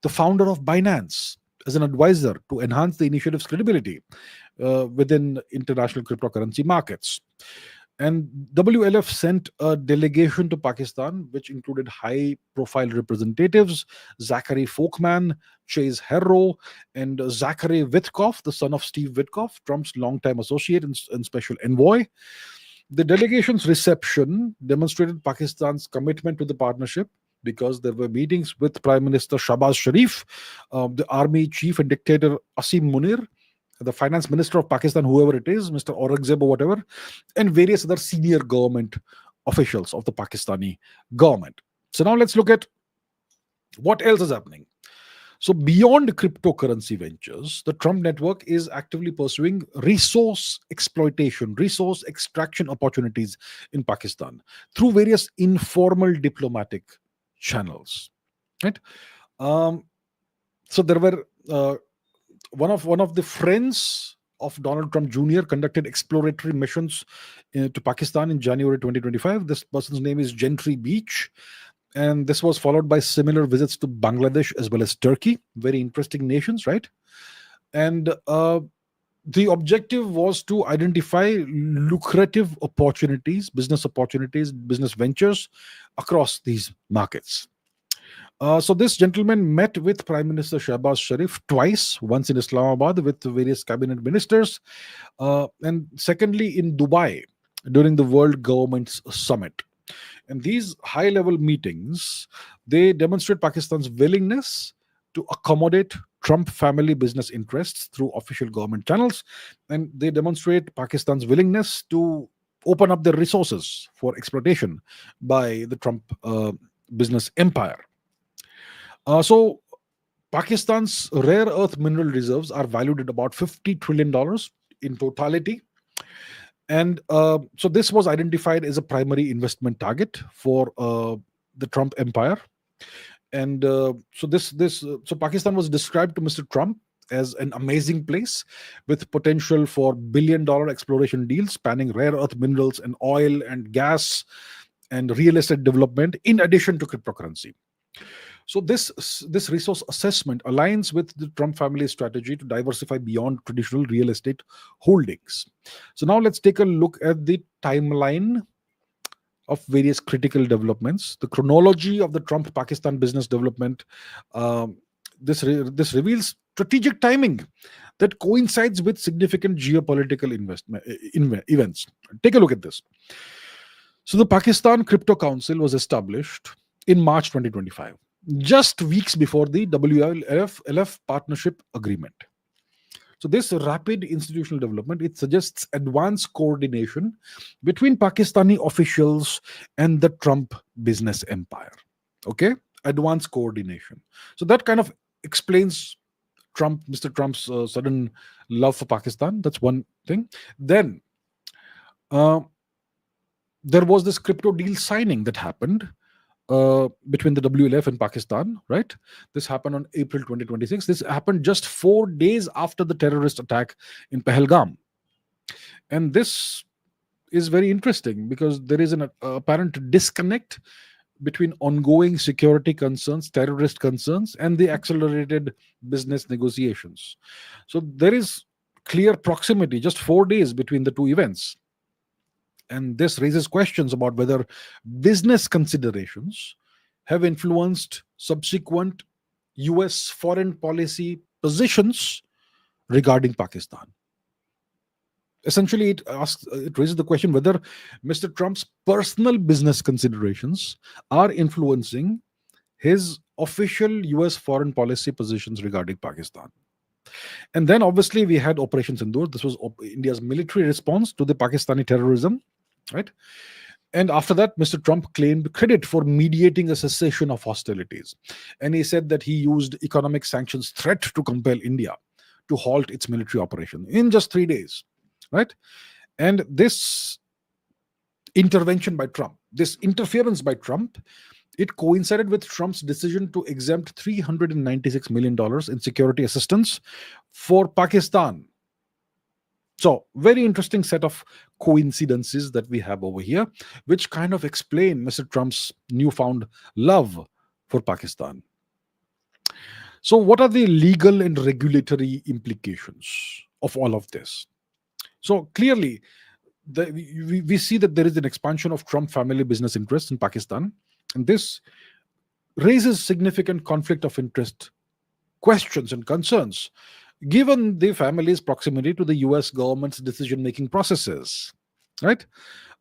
A: the founder of Binance, as an advisor to enhance the initiative's credibility within international cryptocurrency markets. And WLF sent a delegation to Pakistan, which included high profile representatives Zachary Folkman, Chase Herro, and Zachary Witkoff, the son of Steve Witkoff, Trump's longtime associate and special envoy. The delegation's reception demonstrated Pakistan's commitment to the partnership because there were meetings with Prime Minister Shahbaz Sharif, the army chief and dictator Asim Munir, the finance minister of Pakistan, whoever it is, Mr. Aurangzeb or whatever, and various other senior government officials of the Pakistani government. So now let's look at what else is happening. So beyond cryptocurrency ventures, the Trump network is actively pursuing resource exploitation, resource extraction opportunities in Pakistan through various informal diplomatic channels. Right? So there were one of the friends of Donald Trump Jr. conducted exploratory missions to Pakistan in January 2025. This person's name is Gentry Beach. And this was followed by similar visits to Bangladesh as well as Turkey. Very interesting nations, right? And the objective was to identify lucrative opportunities, business ventures across these markets. So this gentleman met with Prime Minister Shahbaz Sharif twice, once in Islamabad with various cabinet ministers, and secondly in Dubai during the World Governments Summit. And these high-level meetings, they demonstrate Pakistan's willingness to accommodate Trump family business interests through official government channels, and they demonstrate Pakistan's willingness to open up their resources for exploitation by the Trump business empire. So Pakistan's rare earth mineral reserves are valued at about $50 trillion in totality. And so this was identified as a primary investment target for the Trump empire. And so Pakistan was described to Mr. Trump as an amazing place with potential for billion-dollar exploration deals spanning rare earth minerals and oil and gas and real estate development, in addition to cryptocurrency. So this resource assessment aligns with the Trump family's strategy to diversify beyond traditional real estate holdings. So now let's take a look at the timeline of various critical developments. The chronology of the Trump-Pakistan business development. This reveals strategic timing that coincides with significant geopolitical events. Take a look at this. So the Pakistan Crypto Council was established in March 2025, just weeks before the WLF partnership agreement. So this rapid institutional development, it suggests advanced coordination between Pakistani officials and the Trump business empire. Okay, advanced coordination. So that kind of explains Mr. Trump's sudden love for Pakistan. That's one thing. Then there was this crypto deal signing that happened between the WLF and Pakistan, right? This happened on April 2026. This happened just 4 days after the terrorist attack in Pahalgam. And this is very interesting because there is an apparent disconnect between ongoing security concerns, terrorist concerns, and the accelerated business negotiations. So there is clear proximity, just 4 days between the two events. And this raises questions about whether business considerations have influenced subsequent US foreign policy positions regarding Pakistan. Essentially, it raises the question whether Mr. Trump's personal business considerations are influencing his official US foreign policy positions regarding Pakistan. And then obviously we had Operation Zindur. This was India's military response to the Pakistani terrorism, right? And after that, Mr. Trump claimed credit for mediating a cessation of hostilities. And he said that he used economic sanctions threat to compel India to halt its military operation in just 3 days, right? And this intervention by Trump, this interference by Trump, it coincided with Trump's decision to exempt $396 million in security assistance for Pakistan. So, very interesting set of coincidences that we have over here, which kind of explain Mr. Trump's newfound love for Pakistan. So, what are the legal and regulatory implications of all of this? So, clearly, we see that there is an expansion of Trump family business interests in Pakistan, and this raises significant conflict of interest questions and concerns, given the family's proximity to the US government's decision-making processes, right?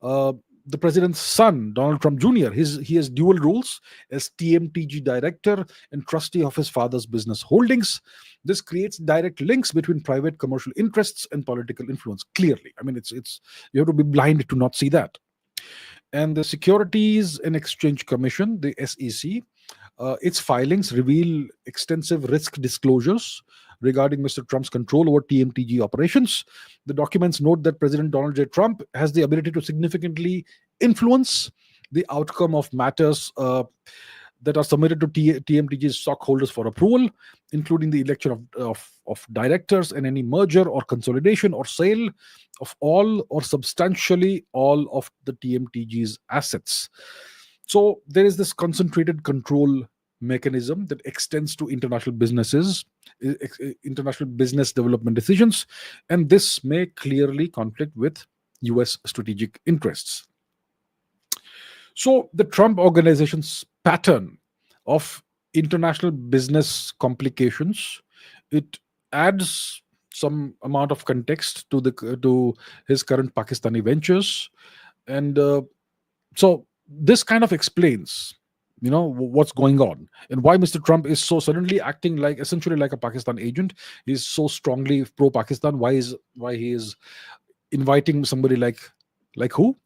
A: The president's son, Donald Trump Jr., he has dual roles as TMTG director and trustee of his father's business holdings. This creates direct links between private commercial interests and political influence. Clearly, I mean, it's you have to be blind to not see that. And the Securities and Exchange Commission, the SEC, its filings reveal extensive risk disclosures regarding Mr. Trump's control over TMTG operations. The documents note that President Donald J. Trump has the ability to significantly influence the outcome of matters that are submitted to TMTG's stockholders for approval, including the election of directors and any merger or consolidation or sale of all or substantially all of the TMTG's assets. So there is this concentrated control mechanism that extends to international business development decisions, and this may clearly conflict with US strategic interests. So the Trump organization's pattern of international business complications, it adds some amount of context to his current Pakistani ventures, and so this kind of explains what's going on and why Mr. Trump is so suddenly acting like essentially like a Pakistan agent. He's so strongly pro-Pakistan. Why he is inviting somebody like who?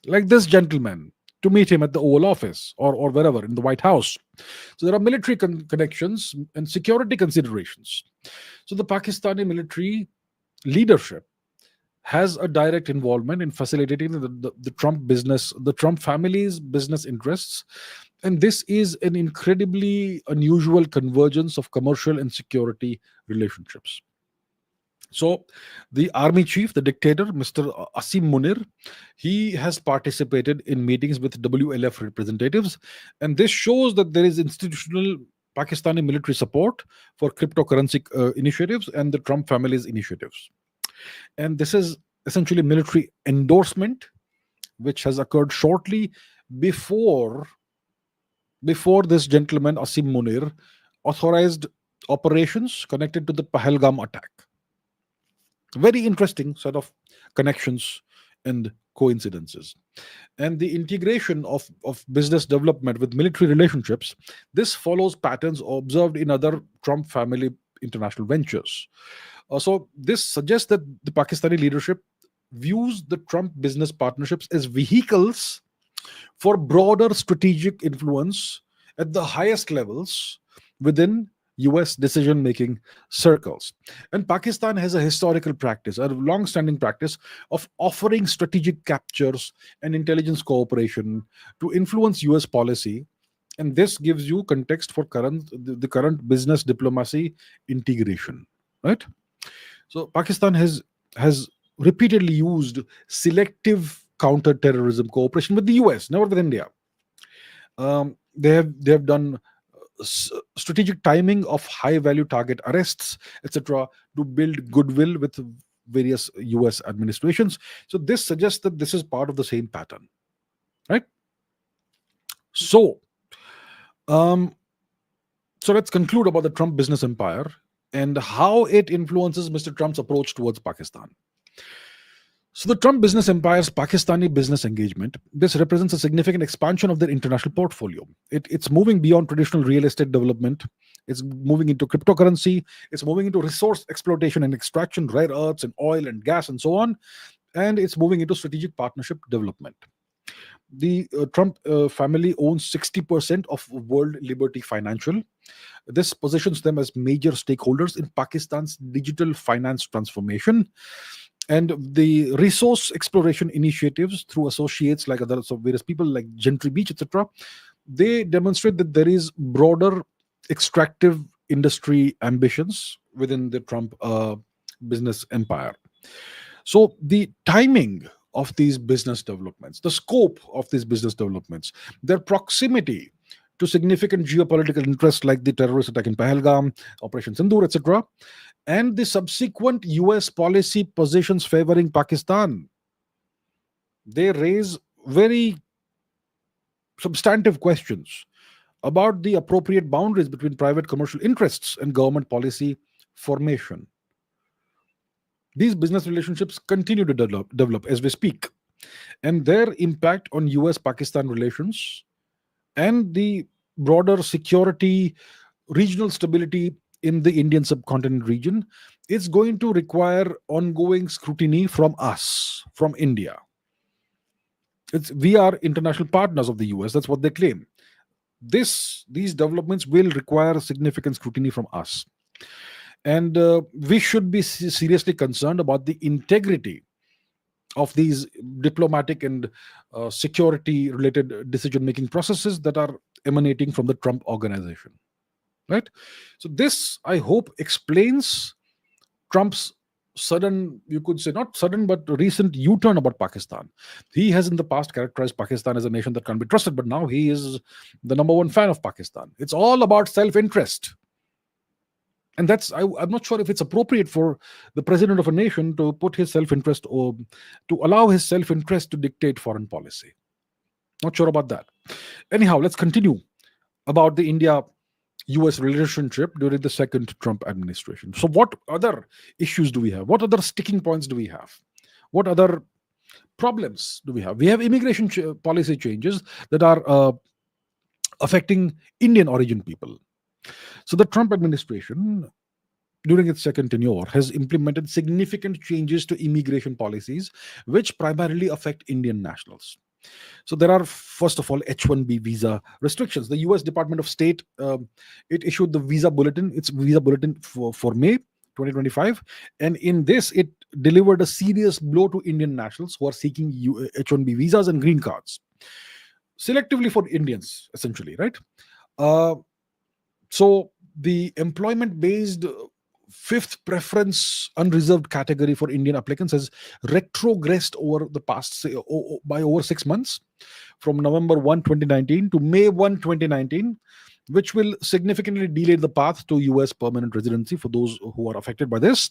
A: Like this gentleman to meet him at the Oval Office or wherever in the White House. So there are military connections and security considerations. So the Pakistani military leadership, has a direct involvement in facilitating the Trump family's business interests. And this is an incredibly unusual convergence of commercial and security relationships. So, the army chief, the dictator, Mr. Asim Munir, he has participated in meetings with WLF representatives, and this shows that there is institutional Pakistani military support for cryptocurrency initiatives and the Trump family's initiatives. And this is essentially military endorsement, which has occurred shortly before this gentleman Asim Munir authorized operations connected to the Pahalgam attack. Very interesting set of connections and coincidences. And the integration of business development with military relationships, this follows patterns observed in other Trump family international ventures. So this suggests that the Pakistani leadership views the Trump business partnerships as vehicles for broader strategic influence at the highest levels within US decision-making circles. And Pakistan has a historical practice, a long-standing practice of offering strategic captures and intelligence cooperation to influence US policy. And this gives you context for the current business diplomacy integration, right? So Pakistan has repeatedly used selective counter-terrorism cooperation with the US, never with India. They have done strategic timing of high-value target arrests, etc., to build goodwill with various US administrations. So this suggests that this is part of the same pattern, right? So, so let's conclude about the Trump business empire and how it influences Mr. Trump's approach towards Pakistan. So the Trump business empire's Pakistani business engagement, this represents a significant expansion of their international portfolio. It's moving beyond traditional real estate development. It's moving into cryptocurrency. It's moving into resource exploitation and extraction, rare earths and oil and gas and so on. And it's moving into strategic partnership development. The Trump family owns 60% of World Liberty Financial. This positions them as major stakeholders in Pakistan's digital finance transformation. And the resource exploration initiatives through associates like others, so various people like Gentry Beach, etc., they demonstrate that there is broader extractive industry ambitions within the Trump business empire. So the timing of these business developments, the scope of these business developments, their proximity to significant geopolitical interests like the terrorist attack in Pahalgam, Operation Zindur, etc., and the subsequent US policy positions favoring Pakistan, they raise very substantive questions about the appropriate boundaries between private commercial interests and government policy formation. These business relationships continue to develop as we speak, and their impact on US-Pakistan relations and the broader security, regional stability in the Indian subcontinent region is going to require ongoing scrutiny from us, from India. We are international partners of the US, that's what they claim. These developments will require significant scrutiny from us. And we should be seriously concerned about the integrity of these diplomatic and security related decision making processes that are emanating from the Trump organization, right? So this, I hope, explains Trump's sudden, you could say not sudden, but recent U-turn about Pakistan. He has in the past characterized Pakistan as a nation that can't be trusted, but now he is the number one fan of Pakistan. It's all about self-interest. And that's, I'm not sure if it's appropriate for the president of a nation to put his self-interest or to allow his self-interest to dictate foreign policy. Not sure about that. Anyhow, let's continue about the India-US relationship during the second Trump administration. So what other issues do we have? What other sticking points do we have? What other problems do we have? We have immigration policy changes that are affecting Indian origin people. So the Trump administration, during its second tenure, has implemented significant changes to immigration policies, which primarily affect Indian nationals. So there are, first of all, H-1B visa restrictions. The US Department of State, it issued the visa bulletin, its visa bulletin for May 2025. And in this, it delivered a serious blow to Indian nationals who are seeking H-1B visas and green cards, selectively for Indians, essentially, right? So the employment-based fifth preference unreserved category for Indian applicants has retrogressed over the past, by over 6 months, from November 1, 2019 to May 1, 2019, which will significantly delay the path to US permanent residency for those who are affected by this.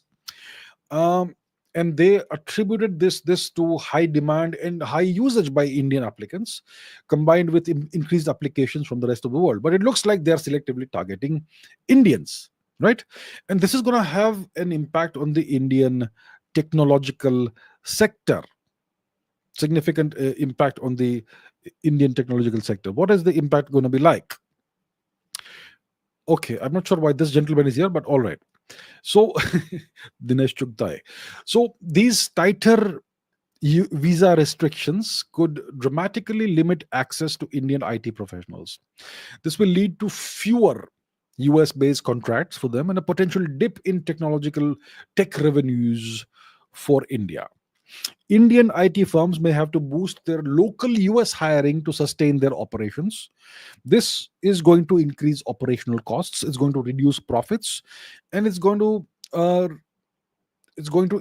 A: And they attributed this to high demand and high usage by Indian applicants, combined with increased applications from the rest of the world. But it looks like they're selectively targeting Indians, right? And this is going to have an impact on the Indian technological sector, significant impact on the Indian technological sector. What is the impact going to be like? Okay, I'm not sure why this gentleman is here, but all right. So, Dinesh Chugtai. So, these tighter visa restrictions could dramatically limit access to Indian IT professionals. This will lead to fewer US based contracts for them and a potential dip in technological tech revenues for India. Indian IT firms may have to boost their local US hiring to sustain their operations. This is going to increase operational costs, it's going to reduce profits, and it's going to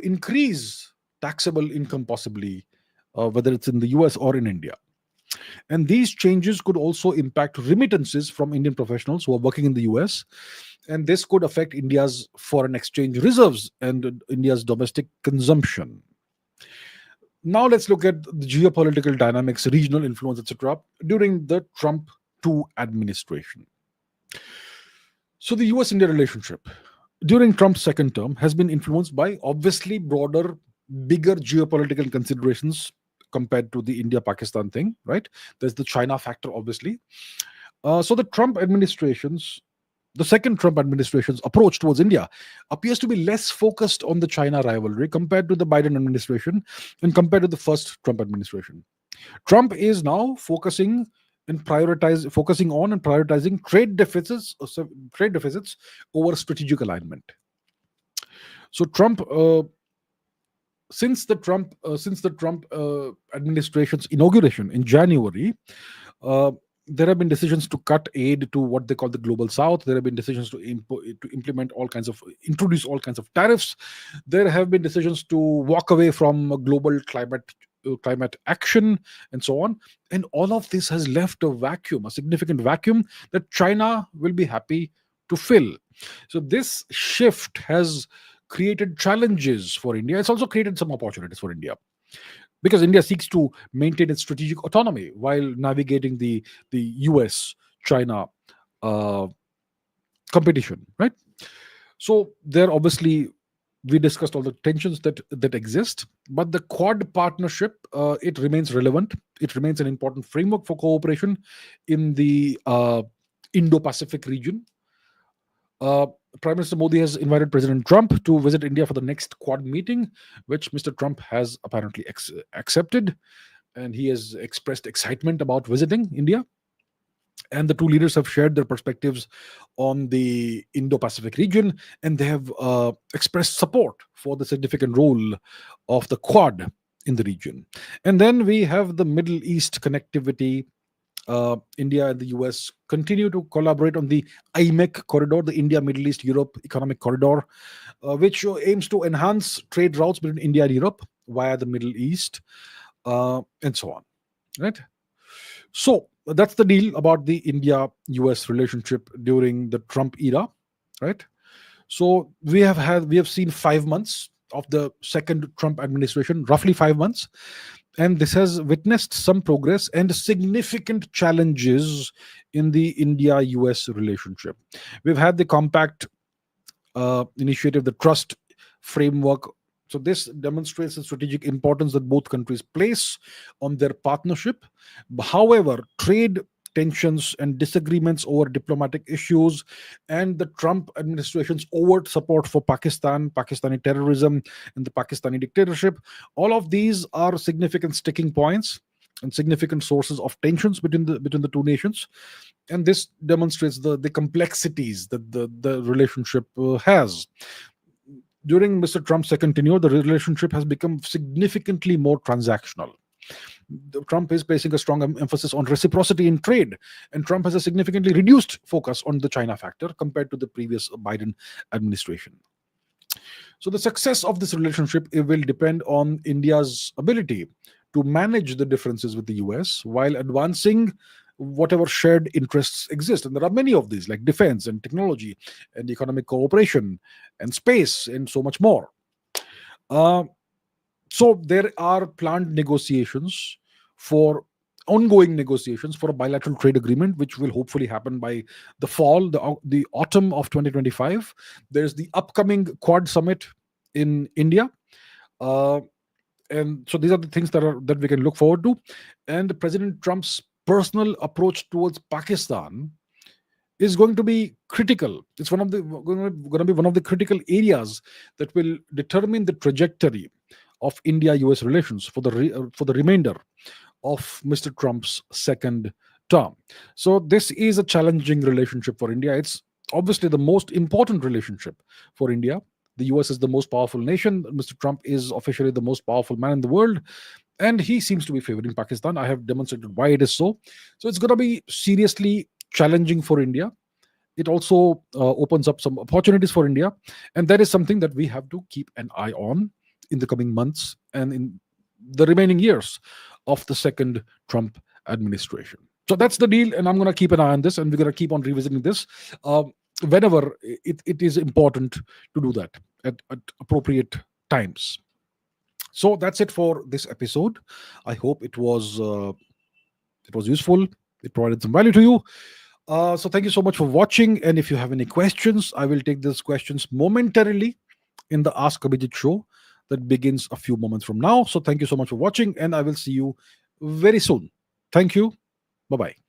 A: increase taxable income, possibly, whether it's in the US or in India. And these changes could also impact remittances from Indian professionals who are working in the US. And this could affect India's foreign exchange reserves and India's domestic consumption. Now let's look at the geopolitical dynamics, regional influence, etc., during the Trump 2 administration. So the US-India relationship during Trump's second term has been influenced by obviously broader, bigger geopolitical considerations compared to the India-Pakistan thing, right? There's the China factor, obviously. So the second Trump administration's approach towards India appears to be less focused on the China rivalry compared to the Biden administration and compared to the first Trump administration. Trump is now focusing on and prioritizing trade deficits over strategic alignment. So since the Trump administration's inauguration in January, there have been decisions to cut aid to what they call the global south. There have been decisions to introduce all kinds of tariffs. There have been decisions to walk away from global climate action and so on. And all of this has left a significant vacuum that China will be happy to fill. So this shift has created challenges for India. It's also created some opportunities for India, because India seeks to maintain its strategic autonomy while navigating the US-China competition, right? So there, obviously, we discussed all the tensions that exist, but the Quad partnership, it remains relevant. It remains an important framework for cooperation in the Indo-Pacific region. Prime Minister Modi has invited President Trump to visit India for the next Quad meeting, which Mr. Trump has apparently accepted, and he has expressed excitement about visiting India. And the two leaders have shared their perspectives on the Indo-Pacific region, and they have expressed support for the significant role of the Quad in the region. And then we have the Middle East connectivity. India and the US continue to collaborate on the IMEC corridor, the India, Middle East, Europe Economic Corridor, which aims to enhance trade routes between India and Europe via the Middle East, and so on. Right? So that's the deal about the India-US relationship during the Trump era. Right? So we have seen 5 months of the second Trump administration, roughly 5 months. And this has witnessed some progress and significant challenges in the India-US relationship. We've had the Compact initiative, the Trust framework. So this demonstrates the strategic importance that both countries place on their partnership. However, trade tensions and disagreements over diplomatic issues, and the Trump administration's overt support for Pakistani terrorism, and the Pakistani dictatorship, all of these are significant sticking points and significant sources of tensions between the two nations. And this demonstrates the complexities that the relationship has. During Mr. Trump's second tenure, the relationship has become significantly more transactional. Trump is placing a strong emphasis on reciprocity in trade, and Trump has a significantly reduced focus on the China factor compared to the previous Biden administration. So the success of this relationship, it will depend on India's ability to manage the differences with the US while advancing whatever shared interests exist. And there are many of these, like defense and technology and economic cooperation and space and so much more. So there are planned negotiations for ongoing negotiations for a bilateral trade agreement, which will hopefully happen by the fall, the autumn of 2025. There's the upcoming Quad Summit in India. And so these are the things that we can look forward to. And President Trump's personal approach towards Pakistan is going to be critical. It's going to be one of the critical areas that will determine the trajectory of India-US relations for the remainder of Mr. Trump's second term. So this is a challenging relationship for India. It's obviously the most important relationship for India. The US is the most powerful nation. Mr. Trump is officially the most powerful man in the world, and he seems to be favoring Pakistan. I have demonstrated why it is so. So it's going to be seriously challenging for India. It also opens up some opportunities for India, and that is something that we have to keep an eye on in the coming months and in the remaining years of the second Trump administration. So that's the deal, and I'm going to keep an eye on this, and we're going to keep on revisiting this whenever it is important to do that at appropriate times. So that's it for this episode. I hope it was useful. It provided some value to you. So thank you so much for watching. And if you have any questions, I will take those questions momentarily in the Ask Abhijit show that begins a few moments from now. So thank you so much for watching, and I will see you very soon. Thank you. Bye-bye.